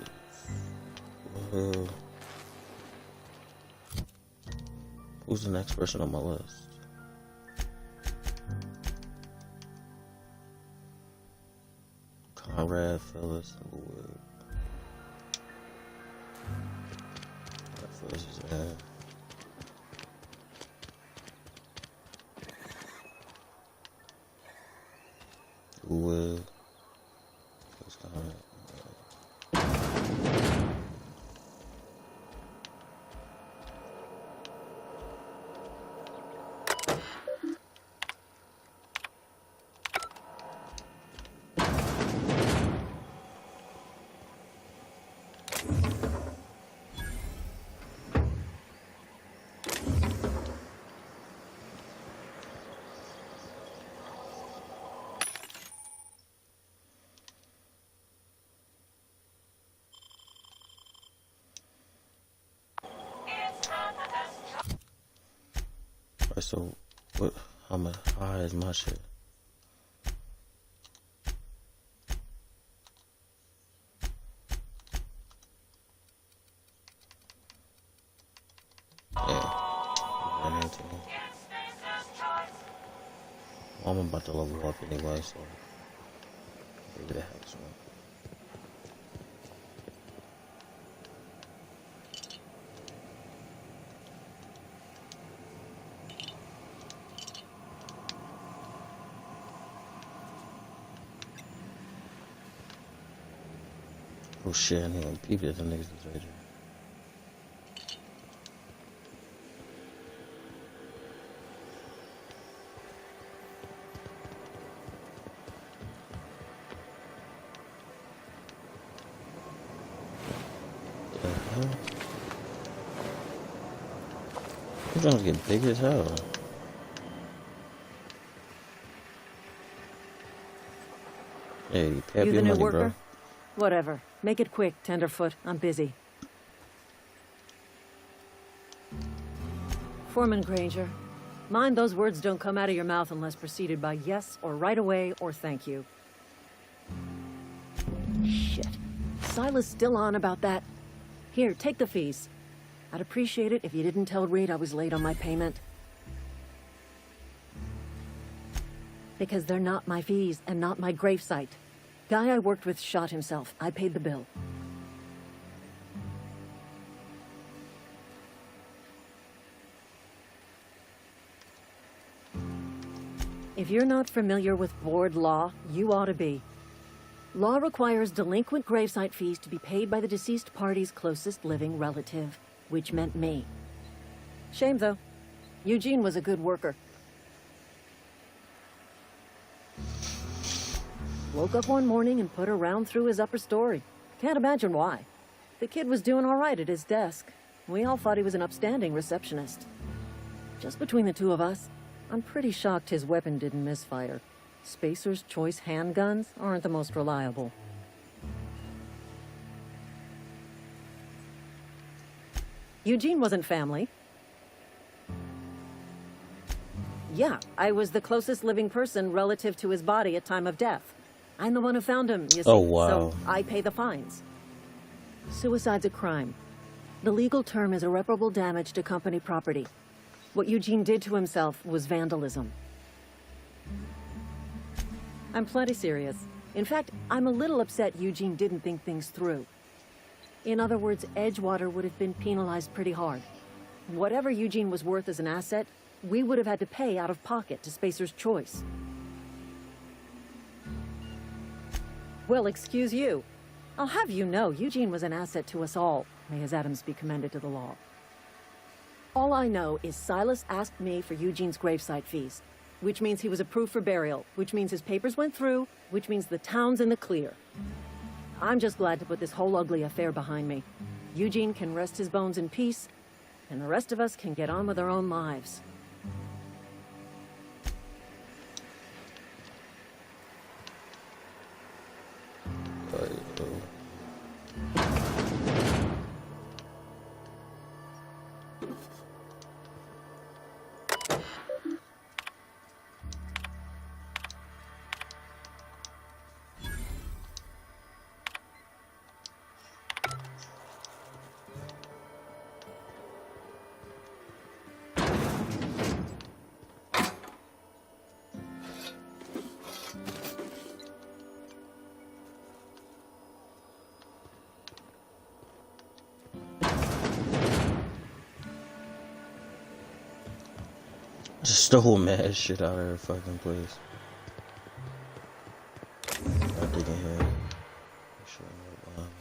S1: Who's the next person on my list? Conrad, Phyllis, Wood. Phyllis is in. Wood. Phyllis, Conrad. So, what? How high is my shit? Yeah. Well, I'm about to level up anyway, so maybe that helps me. Oh shit, I didn't even peep that the niggas was right there. What the hell? I'm trying to get big as hell. Hey, pay up
S6: You
S1: your
S6: the new
S1: money,
S6: worker?
S1: bro.
S6: Whatever. Make it quick, Tenderfoot. I'm busy. Foreman Granger, mind those words don't come out of your mouth unless preceded by yes or right away or thank you. Shit. Silas still on about that? Here, take the fees. I'd appreciate it if you didn't tell Reed I was late on my payment. Because they're not my fees and not my gravesite. Guy I worked with shot himself. I paid the bill. If you're not familiar with board law, you ought to be. Law requires delinquent gravesite fees to be paid by the deceased party's closest living relative, which meant me. Shame, though. Eugene was a good worker. Woke up one morning and put a round through his upper story. Can't imagine why. The kid was doing all right at his desk. We all thought he was an upstanding receptionist. Just between the two of us, I'm pretty shocked his weapon didn't misfire. Spacer's Choice handguns aren't the most reliable. Eugene wasn't family. Yeah, I was the closest living person relative to his body at time of death. I'm the one who found him, you see.
S1: Oh, wow.
S6: So I pay the fines. Suicide's a crime. The legal term is irreparable damage to company property. What Eugene did to himself was vandalism. I'm plenty serious. In fact, I'm a little upset Eugene didn't think things through. In other words, Edgewater would have been penalized pretty hard. Whatever Eugene was worth as an asset, we would have had to pay out of pocket to Spacer's Choice. Well, excuse you. I'll have you know, Eugene was an asset to us all. May his atoms be commended to the law. All I know is Silas asked me for Eugene's gravesite fees, which means he was approved for burial, which means his papers went through, which means the town's in the clear. I'm just glad to put this whole ugly affair behind me. Eugene can rest his bones in peace, and the rest of us can get on with our own lives.
S1: Just stole mad shit out of her fucking place. Gotta dig in here. Make sure I'm not blind.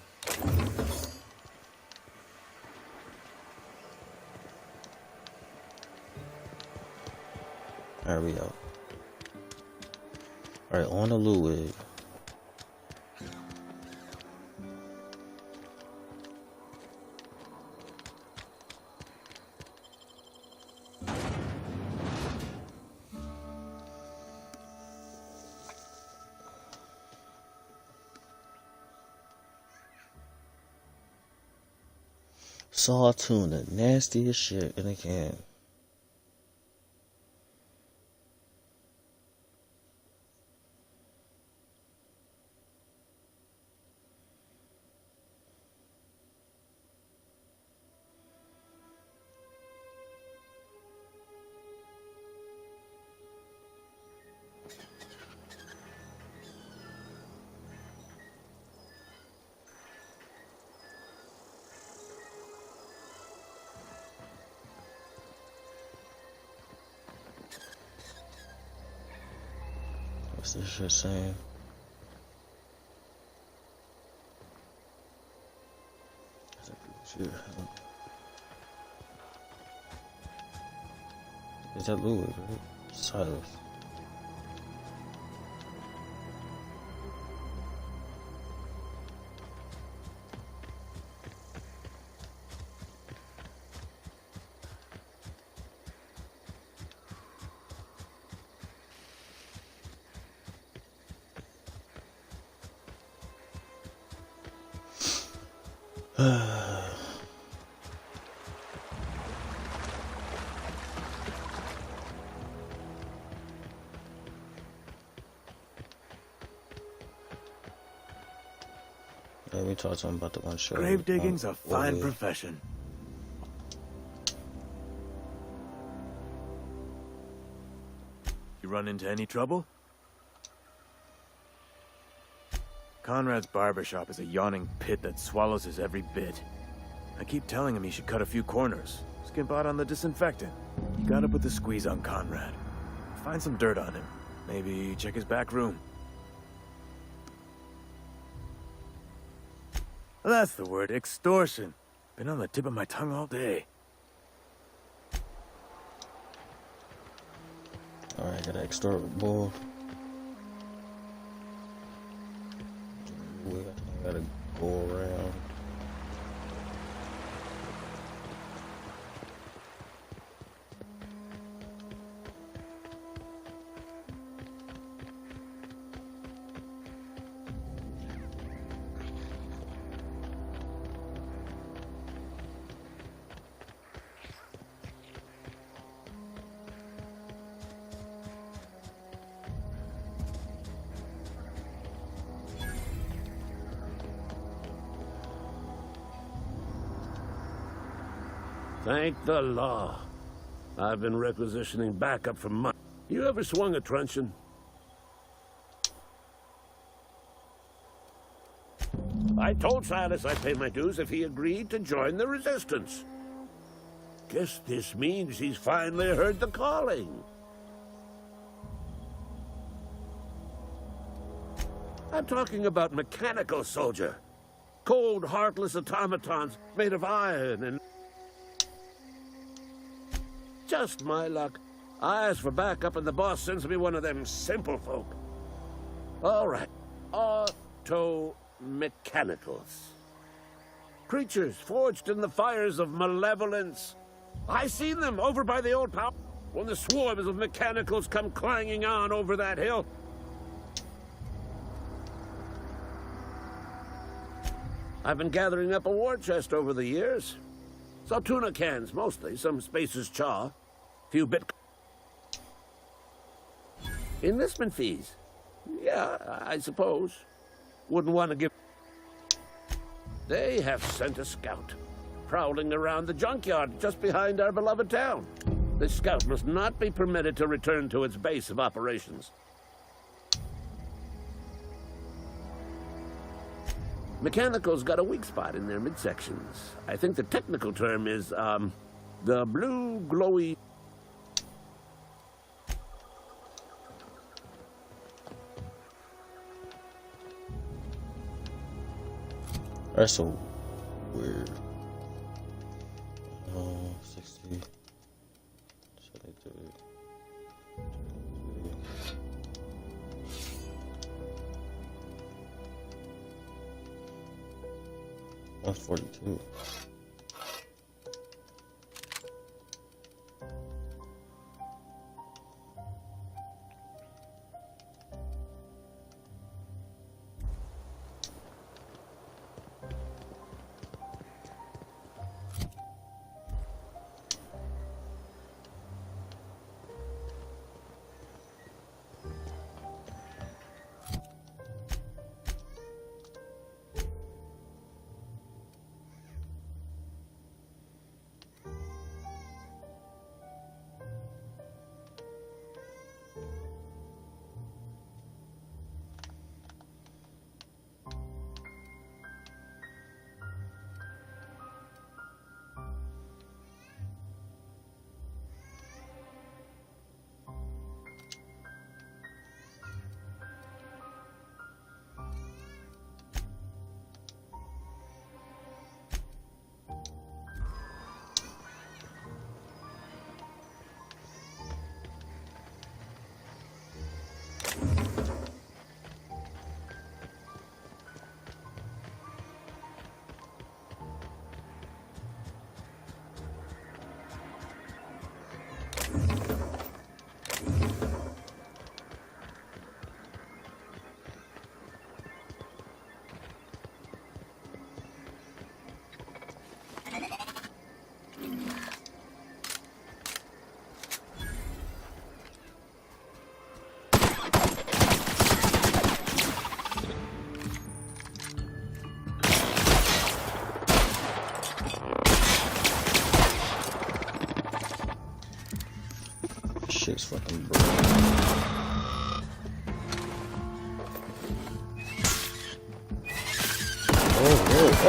S1: Alright, we out. Alright, on the Ludwig. Saw tuna, nasty as shit in a can. What's this shit saying? Is that Ludwig, right? Silas. Let me talk to him about the one show.
S9: Grave digging's a fine profession. You run into any trouble? Conrad's barbershop is a yawning pit that swallows his every bit. I keep telling him he should cut a few corners. Skimp out on the disinfectant. You gotta put the squeeze on Conrad. Find some dirt on him. Maybe check his back room. That's the word, extortion. Been on the tip of my tongue all day.
S1: Alright, gotta extort bull. We gotta go around.
S17: Thank the law. I've been requisitioning backup for months. You ever swung a truncheon? I told Silas I'd pay my dues if he agreed to join the resistance. Guess this means he's finally heard the calling. I'm talking about mechanical soldier. Cold, heartless automatons made of iron and... Just my luck. I ask for backup and the boss sends me one of them simple folk. All right. Auto-mechanicals. Creatures forged in the fires of malevolence. I seen them over by the old power when the swarms of mechanicals come clanging on over that hill. I've been gathering up a war chest over the years. Saltuna cans, mostly. Some Spacer's chaw. Few bit... Enlistment fees. Yeah, I suppose. Wouldn't want to give... They have sent a scout, prowling around the junkyard just behind our beloved town. This scout must not be permitted to return to its base of operations. Mechanicals got a weak spot in their midsections. I think the technical term is, the blue glowy...
S1: That's so weird. 60. 73. 142. Shit's fucking broke.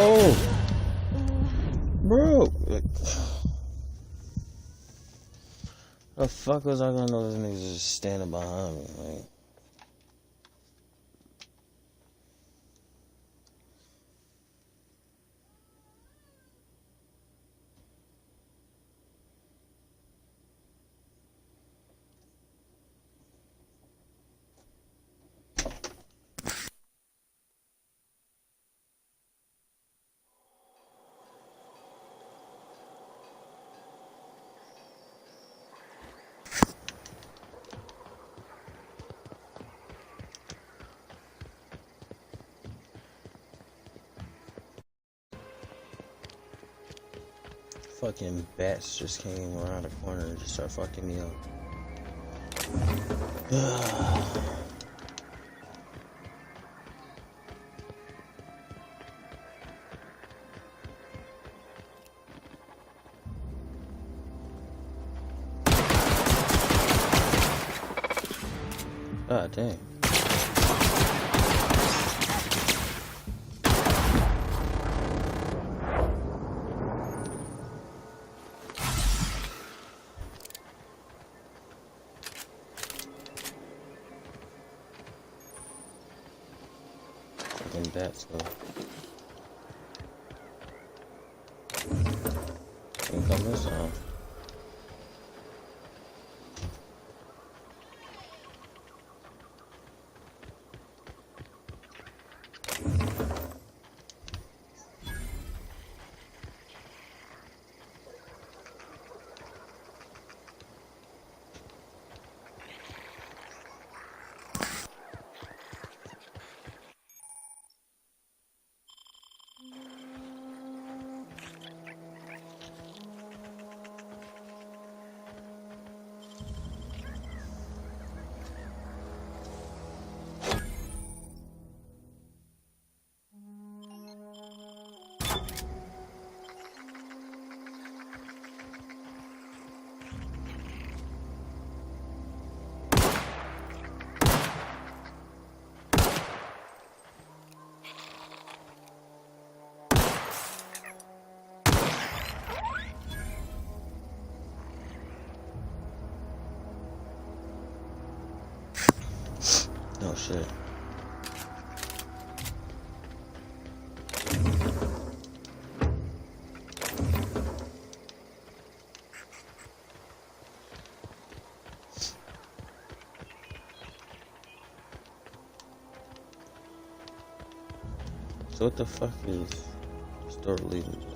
S1: Oh! Bro! The fuck was I gonna know this nigga's just standing behind me, man? Fucking bats just came around the corner and just started fucking me up. God damn. And that's income this on. Oh shit. So what the fuck is store leaving?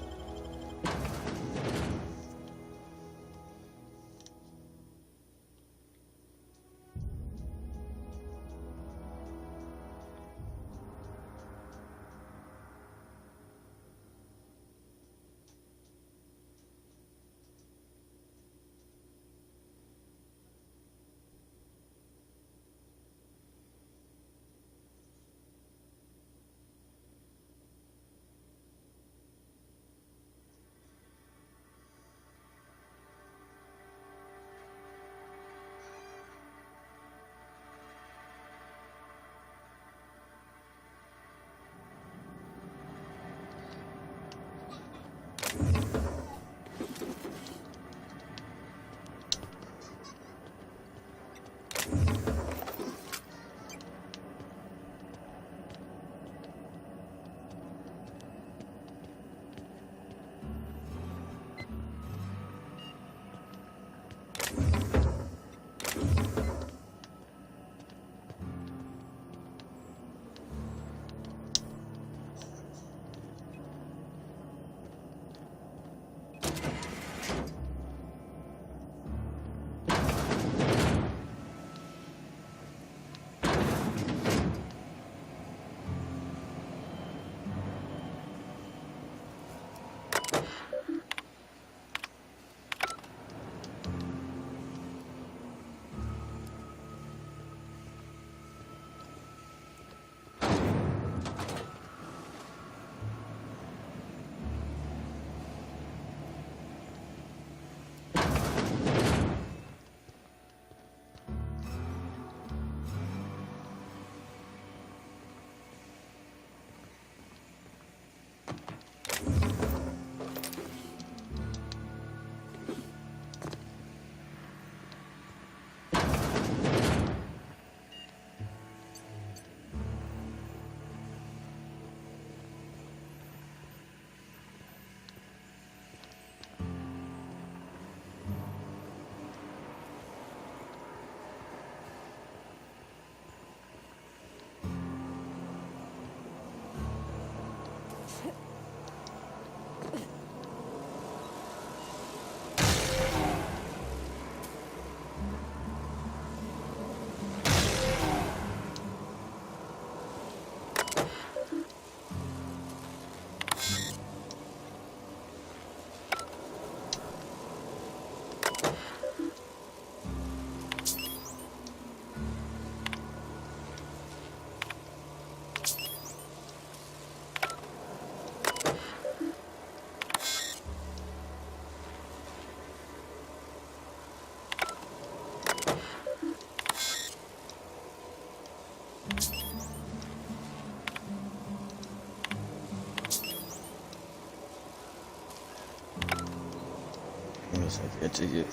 S1: as I get to you.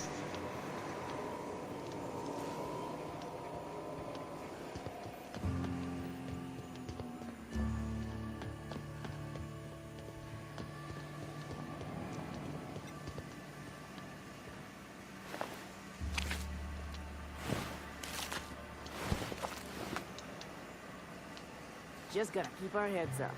S10: Just gotta keep our heads up.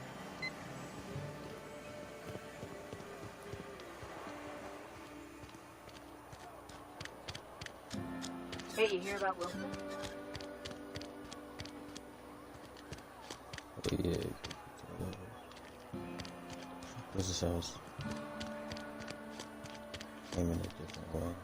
S7: Hey, you hear about Wilson?
S1: Oh, yeah. What's this house? Came in a different way.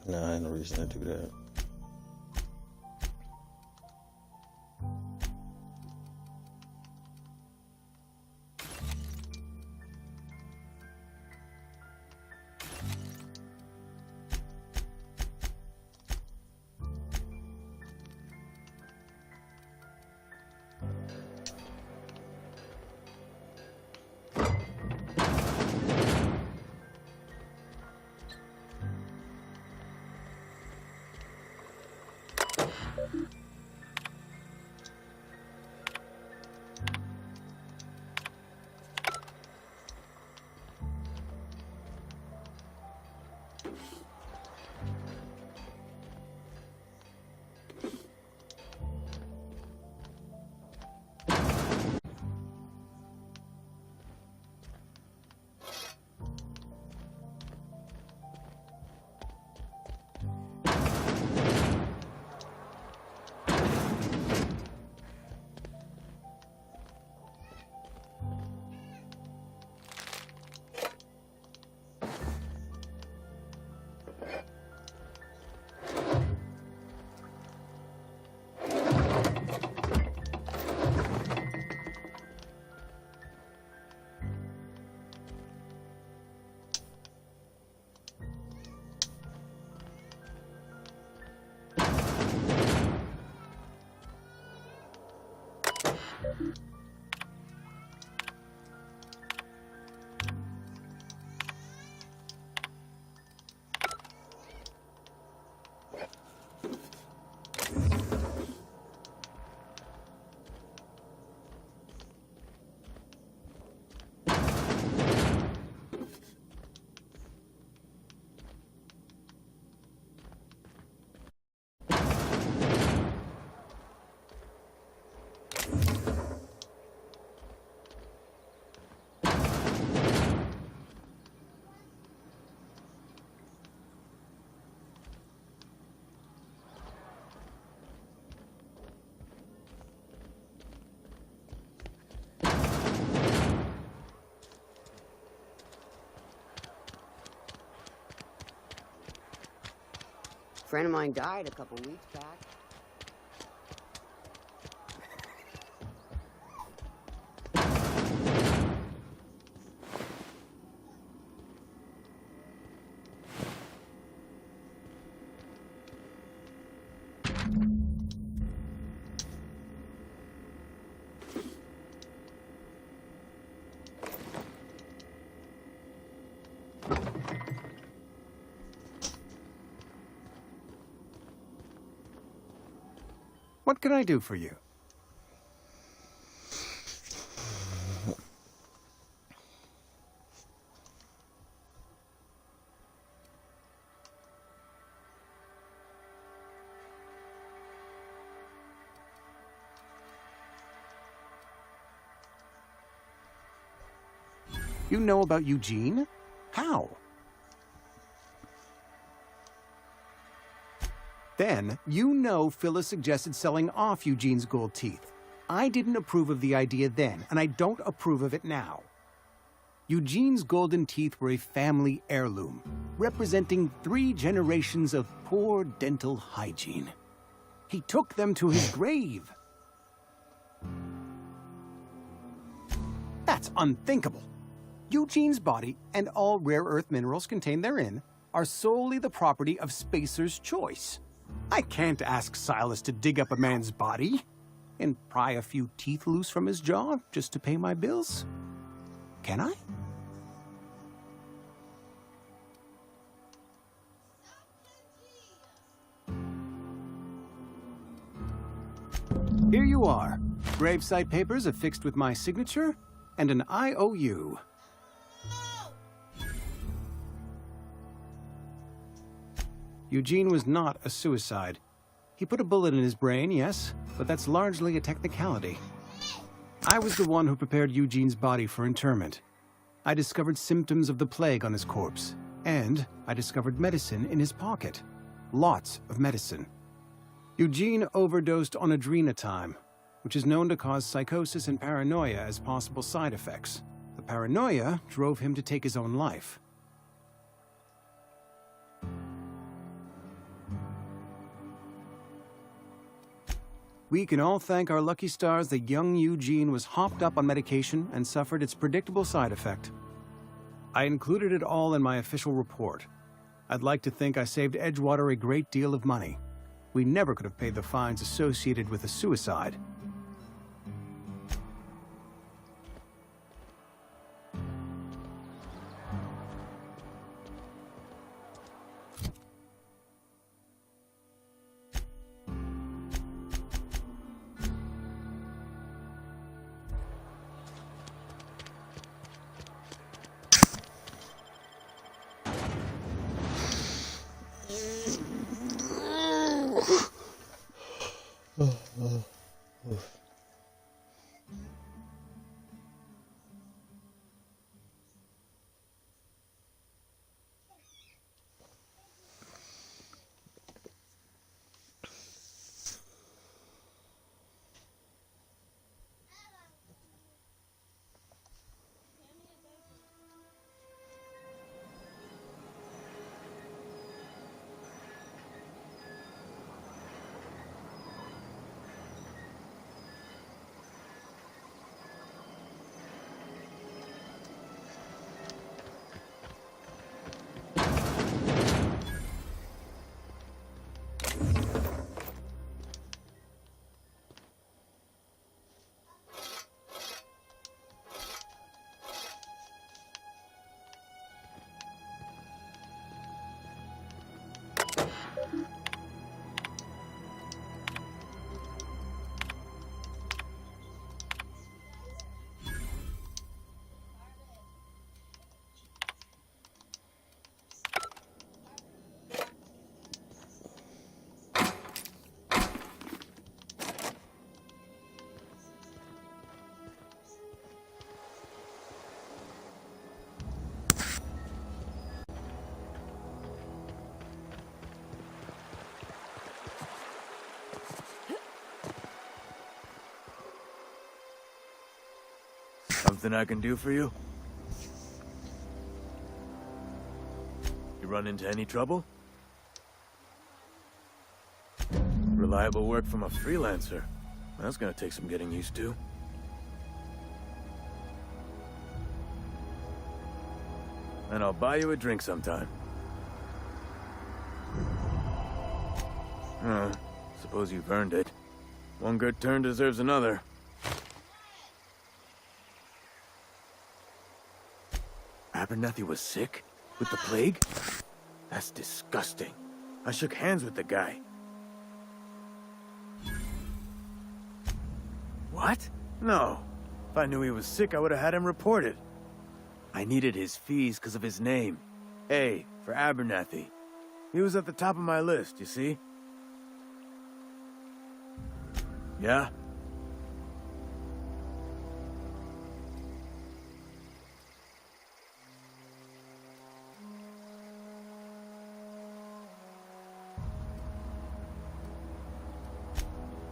S1: No, I ain't no reason to do that.
S10: A friend of mine died a couple weeks back.
S12: What can I do for you? You know about Eugene? How? Then, you know Phyllis suggested selling off Eugene's gold teeth. I didn't approve of the idea then, and I don't approve of it now. Eugene's golden teeth were a family heirloom, representing 3 generations of poor dental hygiene. He took them to his grave. That's unthinkable. Eugene's body and all rare earth minerals contained therein are solely the property of Spacer's Choice. I can't ask Silas to dig up a man's body and pry a few teeth loose from his jaw just to pay my bills. Can I? Here you are. Gravesite papers affixed with my signature and an IOU. Eugene was not a suicide. He put a bullet in his brain, yes, but that's largely a technicality. I was the one who prepared Eugene's body for interment. I discovered symptoms of the plague on his corpse, and I discovered medicine in his pocket. Lots of medicine. Eugene overdosed on adrenatime, which is known to cause psychosis and paranoia as possible side effects. The paranoia drove him to take his own life. We can all thank our lucky stars that young Eugene was hopped up on medication and suffered its predictable side effect. I included it all in my official report. I'd like to think I saved Edgewater a great deal of money. We never could have paid the fines associated with a suicide.
S9: Something I can do for you? You run into any trouble? Reliable work from a freelancer. That's gonna take some getting used to. And I'll buy you a drink sometime. Suppose you've earned it. One good turn deserves another. Abernathy was sick? With the plague? That's disgusting. I shook hands with the guy. What? No. If I knew he was sick, I would have had him reported. I needed his fees because of his name. A, for Abernathy. He was at the top of my list, you see? Yeah?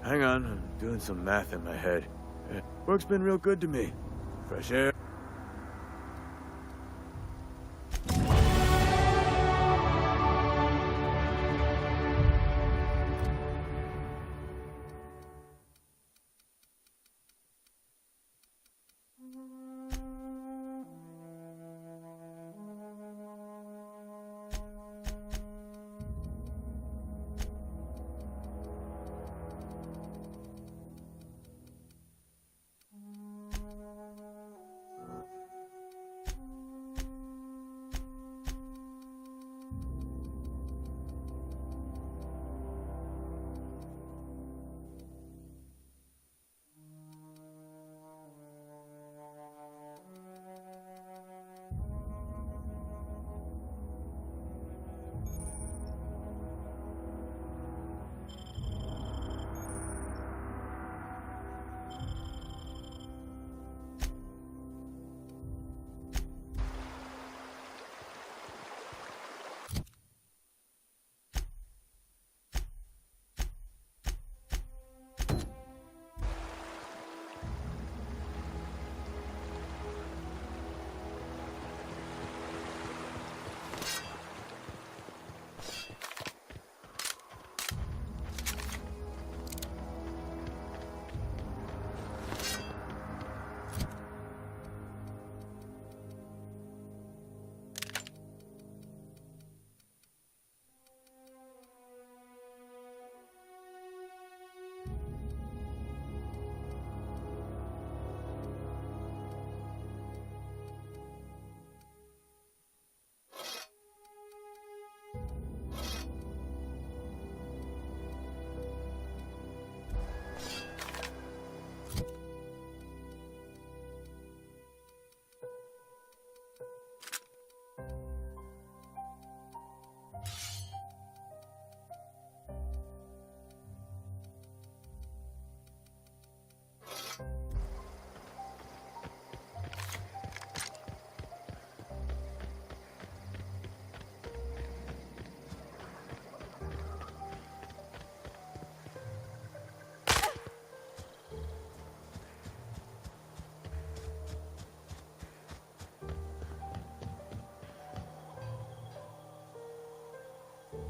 S9: Hang on, I'm doing some math in my head. Work's been real good to me. Fresh air.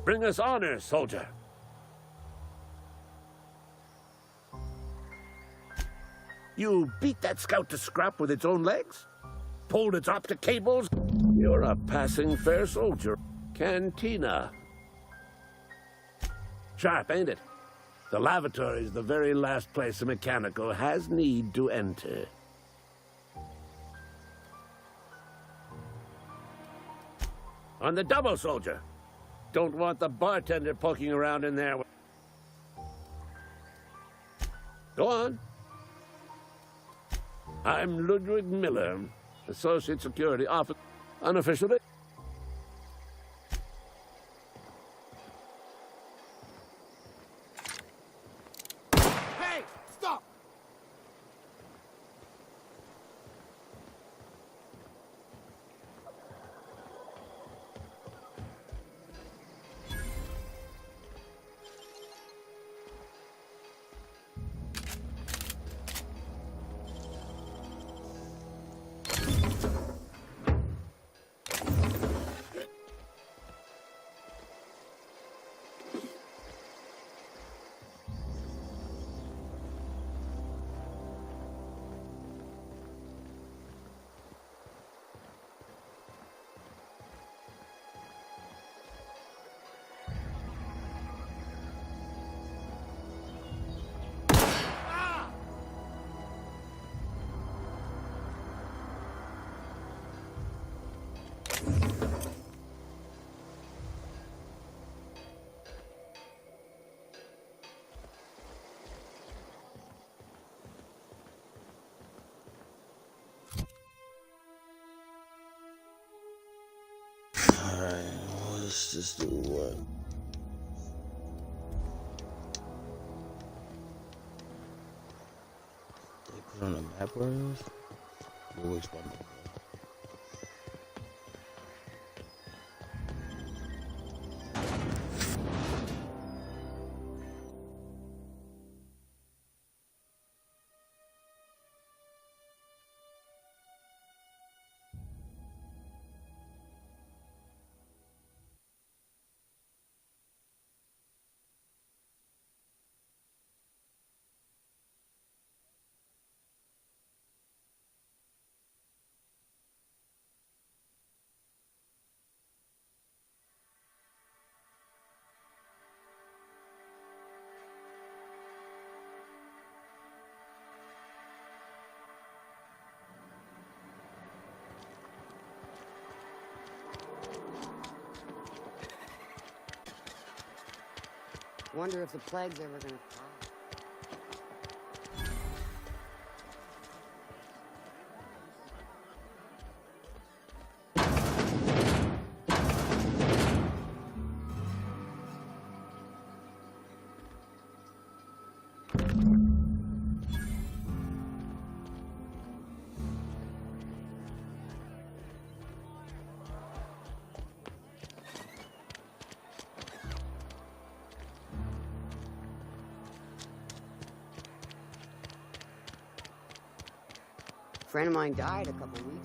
S17: Bring us honor, soldier. You beat that scout to scrap with its own legs? Pulled its optic cables? You're a passing fair soldier. Cantina. Sharp, ain't it? The lavatory is the very last place a mechanical has need to enter. On the double, soldier. Don't want the bartender poking around in there. Go on. I'm Ludwig Miller, Associate Security Officer, unofficially.
S16: Hey, stop!
S1: Alright, let's just do what? They put on the map where it is? We'll explain it.
S10: Wonder if the plague's ever gonna pass. A friend of mine died a couple weeks